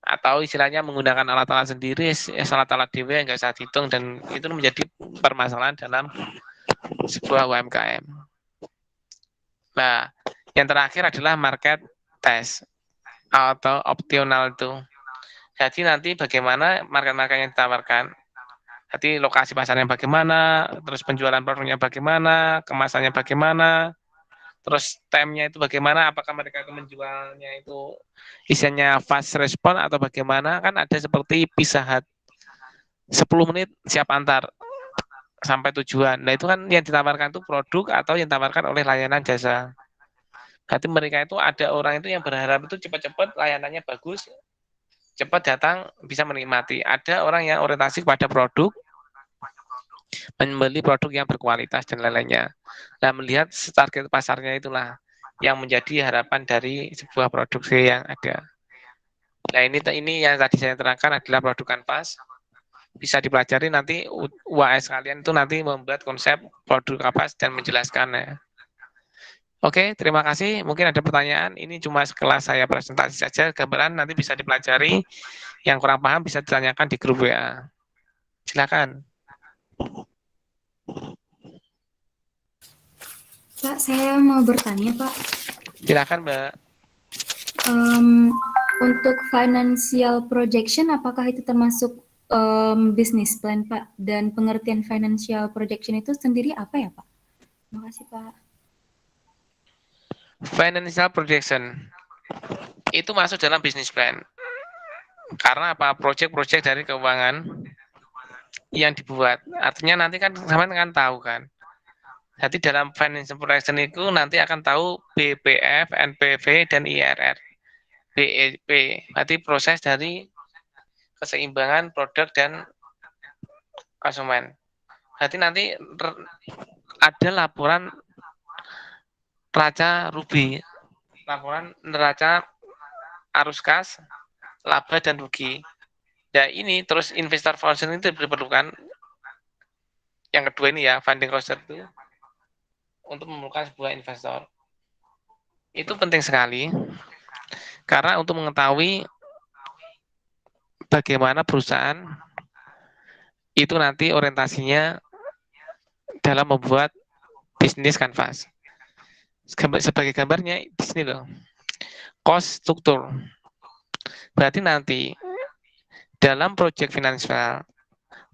Atau istilahnya menggunakan alat-alat sendiri, alat-alat dewe nggak usah dihitung, dan itu menjadi permasalahan dalam sebuah UMKM. Nah, yang terakhir adalah market test atau optional itu. Jadi nanti bagaimana market-market yang ditawarkan. Jadi lokasi pasarnya bagaimana, terus penjualan produknya bagaimana, kemasannya bagaimana, terus time-nya itu bagaimana, apakah mereka menjualnya itu isinya fast respon atau bagaimana, kan ada seperti Pizza Hut 10 menit siap antar sampai tujuan. Nah itu kan yang ditawarkan itu produk atau yang ditawarkan oleh layanan jasa. Berarti mereka itu ada orang itu yang berharap itu cepat-cepat layanannya bagus, cepat datang bisa menikmati. Ada orang yang orientasi kepada produk, membeli produk yang berkualitas dan lain-lainnya. Nah, melihat target pasarnya itulah yang menjadi harapan dari sebuah produksi yang ada. Nah, ini yang tadi saya terangkan adalah produk kanvas. Bisa dipelajari nanti UAS kalian itu nanti membuat konsep produk kanvas dan menjelaskannya. Oke, terima kasih. Mungkin ada pertanyaan. Ini cuma sekelas saya presentasi saja. Gambaran nanti bisa dipelajari. Yang kurang paham bisa ditanyakan di grup WA. Silakan. Pak, saya mau bertanya, Pak. Silakan, Mbak. Untuk financial projection, apakah itu termasuk business plan, Pak? Dan pengertian financial projection itu sendiri apa ya, Pak? Terima kasih, Pak. Financial projection itu masuk dalam business plan. Karena apa? Proyek-proyek dari keuangan yang dibuat. Artinya nanti kan sama kan tahu kan. Jadi dalam financial projection itu nanti akan tahu BPF, NPV, dan IRR. BEP, berarti proses dari keseimbangan produk dan konsumen. Berarti nanti ada laporan neraca rugi, laporan neraca arus kas, laba dan rugi. Nah ini terus investor function itu diperlukan. Yang kedua ini ya, funding cost itu untuk memerlukan sebuah investor. Itu penting sekali. Karena untuk mengetahui bagaimana perusahaan itu nanti orientasinya dalam membuat bisnis kanvas. Sebagai gambarnya di sini loh. Cost struktur. Berarti nanti dalam proyek finansial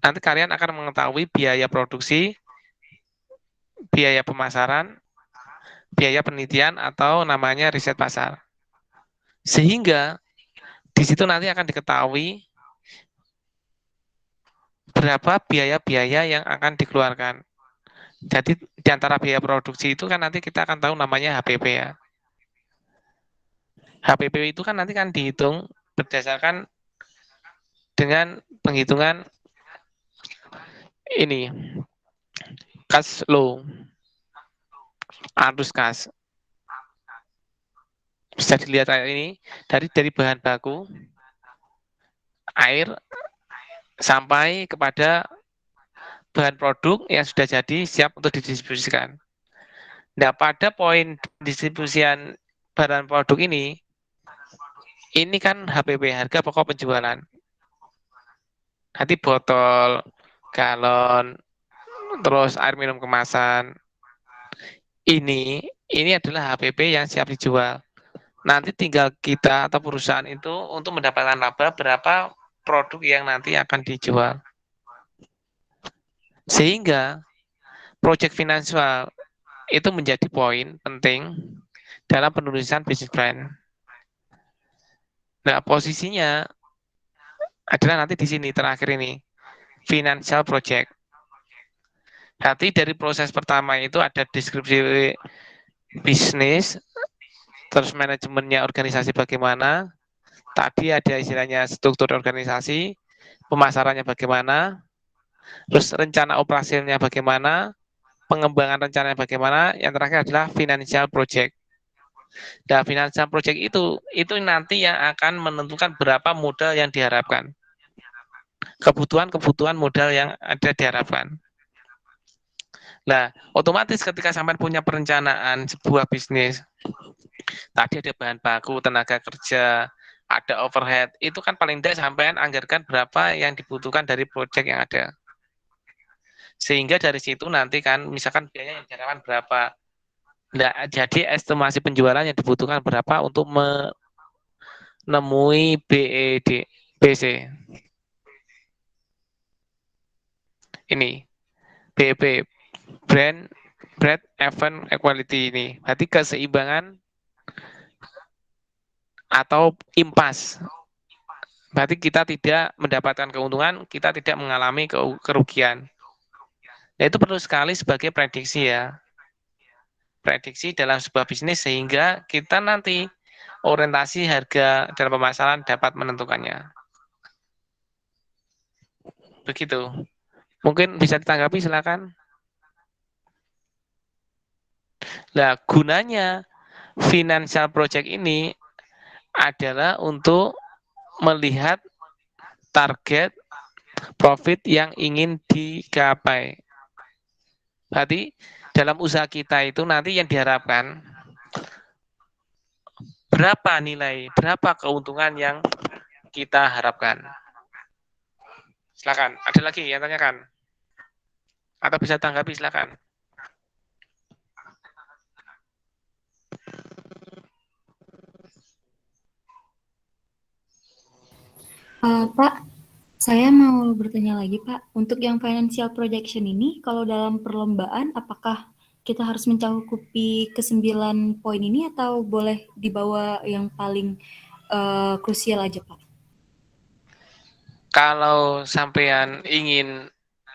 nanti kalian akan mengetahui biaya produksi, biaya pemasaran, biaya penelitian atau namanya riset pasar. Sehingga di situ nanti akan diketahui berapa biaya-biaya yang akan dikeluarkan. Jadi di antara biaya produksi itu kan nanti kita akan tahu namanya HPP ya. HPP itu kan nanti kan dihitung berdasarkan dengan penghitungan ini cash flow, arus kas. Bisa dilihat kayak ini dari bahan baku, air, sampai kepada bahan produk yang sudah jadi siap untuk didistribusikan. Nah, pada poin distribusian bahan produk ini kan HPP, harga pokok penjualan. Nanti botol, galon, terus air minum kemasan. Ini adalah HPP yang siap dijual. Nanti tinggal kita atau perusahaan itu untuk mendapatkan laba berapa produk yang nanti akan dijual. Sehingga proyek finansial itu menjadi poin penting dalam penulisan business plan. Nah, posisinya adalah nanti di sini terakhir ini, financial project. Nanti dari proses pertama itu ada deskripsi bisnis, terus manajemennya organisasi bagaimana, tadi ada istilahnya struktur organisasi, pemasarannya bagaimana, terus rencana operasinya bagaimana, pengembangan rencananya bagaimana, yang terakhir adalah financial project. Nah, financial project itu nanti yang akan menentukan berapa modal yang diharapkan. Kebutuhan modal yang ada diharapkan. Nah, otomatis ketika sampai punya perencanaan sebuah bisnis, tadi ada bahan baku, tenaga kerja, ada overhead, itu kan paling tidak sampai anggarkan berapa yang dibutuhkan dari proyek yang ada. Sehingga dari situ nanti kan, misalkan biaya yang diharapkan berapa, Nah, jadi estimasi penjualan yang dibutuhkan berapa untuk menemui BED, BC. Ini BEP, brand event equality ini. Berarti keseimbangan atau impas. Berarti kita tidak mendapatkan keuntungan, kita tidak mengalami kerugian. Nah, itu perlu sekali sebagai prediksi ya. Prediksi dalam sebuah bisnis sehingga kita nanti orientasi harga dalam pemasaran dapat menentukannya. Begitu. Mungkin bisa ditanggapi, silakan. Nah, gunanya financial project ini adalah untuk melihat target profit yang ingin digapai. Berarti dalam usaha kita itu nanti yang diharapkan berapa nilai, berapa keuntungan yang kita harapkan. Silakan, ada lagi yang tanyakan? Atau bisa tanggapi, silakan. Pak, saya mau bertanya lagi, Pak. Untuk yang financial projection ini, kalau dalam perlombaan, apakah kita harus mencakupi ke-9 poin ini atau boleh dibawa yang paling krusial aja, Pak? Kalau sampean ingin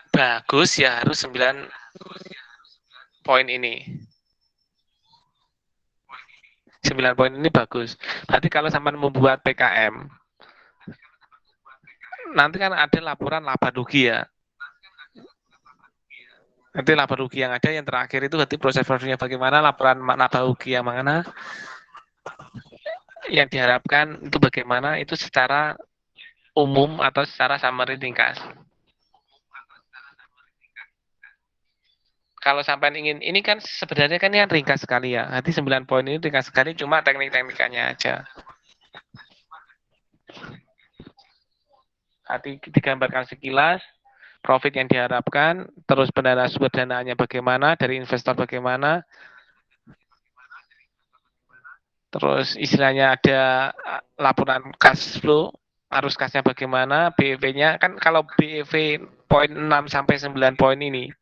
bagus ya harus 9 poin ini. 9 poin ini bagus. Berarti kalau sampean membuat PKM, nanti kan ada laporan laba rugi ya. Nanti laba rugi yang ada yang terakhir itu berarti proses prosedurnya bagaimana, laporan laba rugi yang mana, yang diharapkan itu bagaimana, itu secara umum atau secara summary ringkas. Kalau sampai ingin, ini kan sebenarnya kan yang ringkas sekali ya. Nanti 9 poin ini ringkas sekali, cuma teknik-teknikanya aja. Nanti digambarkan sekilas, profit yang diharapkan, terus sumber danaannya bagaimana, dari investor bagaimana, terus istilahnya ada laporan cash flow, arus kasnya bagaimana, BEV-nya, kan kalau BEV poin 6 sampai 9 poin ini,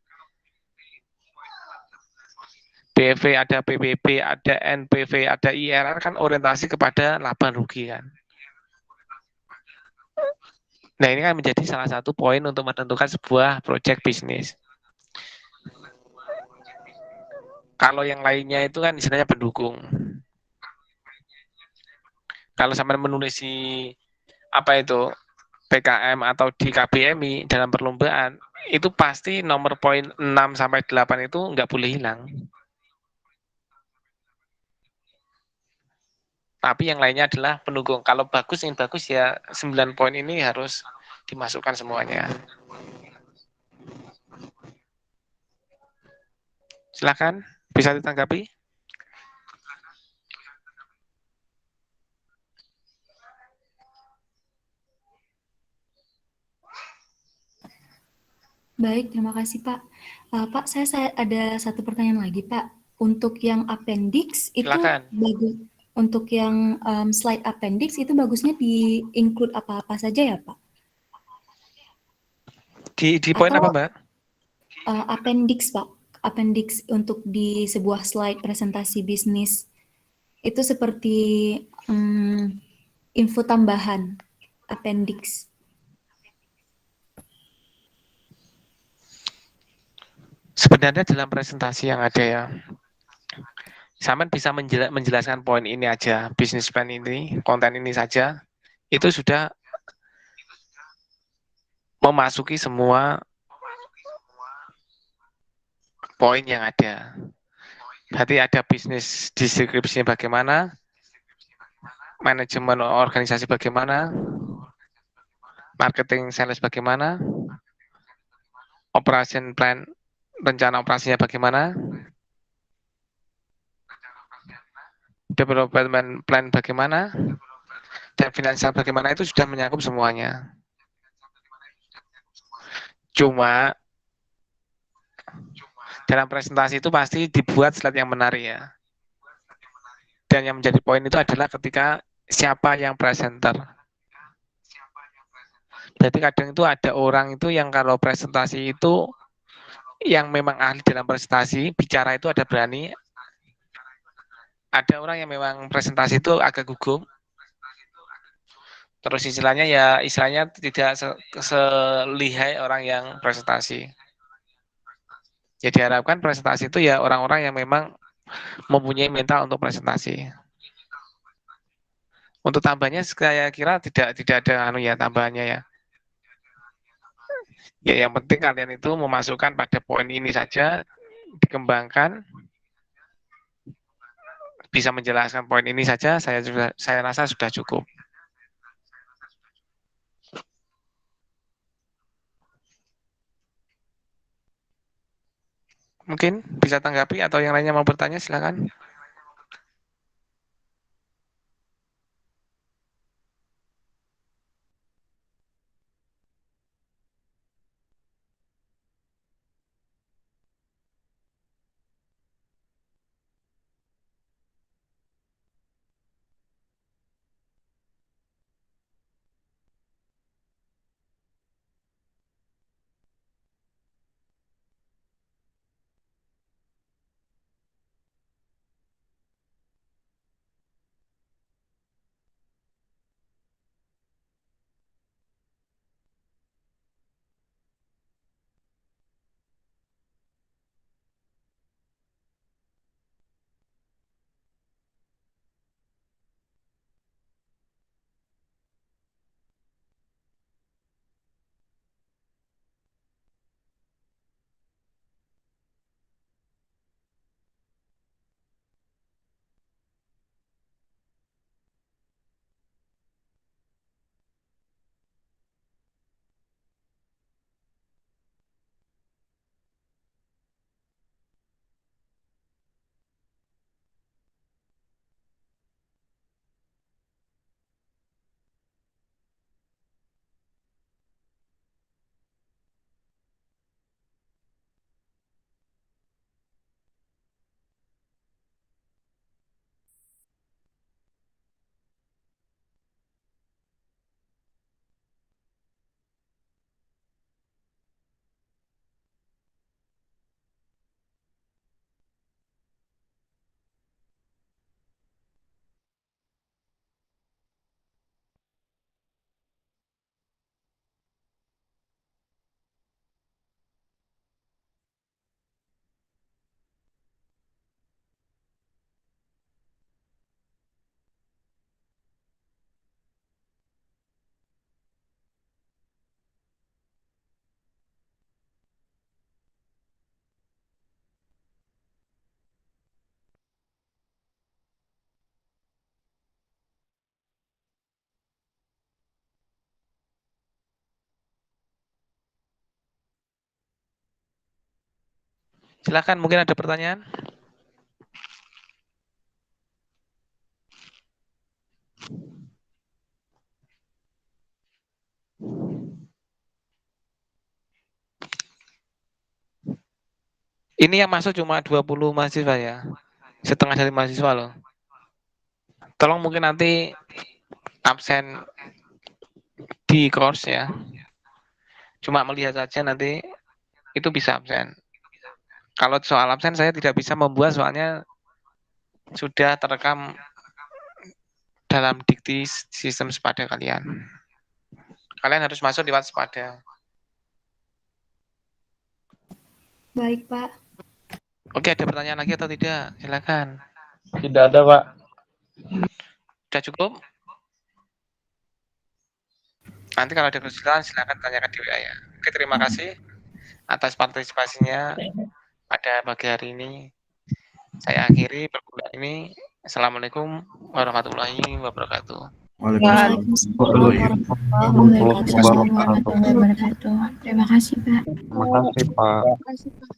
BEV ada PBB, ada NPV, ada IRR, kan orientasi kepada laba rugi kan. Nah, ini kan menjadi salah satu poin untuk menentukan sebuah proyek bisnis. Kalau yang lainnya itu kan istilahnya pendukung. Kalau sampai menulis di apa itu PKM atau di KBMI dalam perlombaan, itu pasti nomor poin 6 sampai 8 itu nggak boleh hilang. Tapi yang lainnya adalah pendukung. Kalau bagus, yang bagus ya 9 poin ini harus dimasukkan semuanya. Silakan, bisa ditanggapi. Baik, terima kasih Pak. Pak, saya ada satu pertanyaan lagi Pak. Untuk yang appendix itu Silakan. bagus. Untuk yang slide appendix itu bagusnya di include apa-apa saja ya Pak? Di poin apa Mbak? Appendix Pak. Appendix untuk di sebuah slide presentasi bisnis. Itu seperti info tambahan appendix. Sebenarnya dalam presentasi yang ada ya, Saman bisa menjelaskan poin ini aja, bisnis plan ini, konten ini saja, itu sudah memasuki semua poin yang ada. Berarti ada bisnis deskripsinya bagaimana, manajemen organisasi bagaimana, marketing sales bagaimana, operation plan, rencana operasinya bagaimana, development plan bagaimana, dan finansial bagaimana, itu sudah menyakup semuanya. Cuma dalam presentasi itu pasti dibuat slide yang menarik ya. Dan yang menjadi poin itu adalah ketika siapa yang presenter. Berarti kadang itu ada orang itu yang kalau presentasi itu yang memang ahli dalam presentasi, bicara itu ada berani. Ada orang yang memang presentasi itu agak gugup. Terus istilahnya tidak selihai orang yang presentasi. Jadi diharapkan presentasi itu ya orang-orang yang memang mempunyai mental untuk presentasi. Untuk tambahnya saya kira tidak ada tambahannya ya. Ya yang penting kalian itu memasukkan pada poin ini saja, dikembangkan, bisa menjelaskan poin ini saja, saya rasa sudah cukup. Mungkin bisa tanggapi atau yang lainnya mau bertanya, silakan. Silakan, mungkin ada pertanyaan. Ini yang masuk cuma 20 mahasiswa ya. Setengah dari mahasiswa loh. Tolong mungkin nanti absen di course ya. Cuma melihat saja nanti itu bisa absen. Kalau soal absen saya tidak bisa membuat soalnya sudah terekam dalam dikti sistem Sepada kalian. Kalian harus masuk lewat Sepada. Baik, Pak. Oke, ada pertanyaan lagi atau tidak? Silakan. Tidak ada, Pak. Sudah cukup? Nanti kalau ada kesulitan silakan tanyakan di WA ya. Oke, terima kasih atas partisipasinya pada pagi hari ini. Saya akhiri perkuliahan ini. Assalamualaikum warahmatullahi wabarakatuh. Waalaikumsalam warahmatullahi wabarakatuh. Terima kasih, Pak. Terima kasih, Pak. Terima kasih, Pak.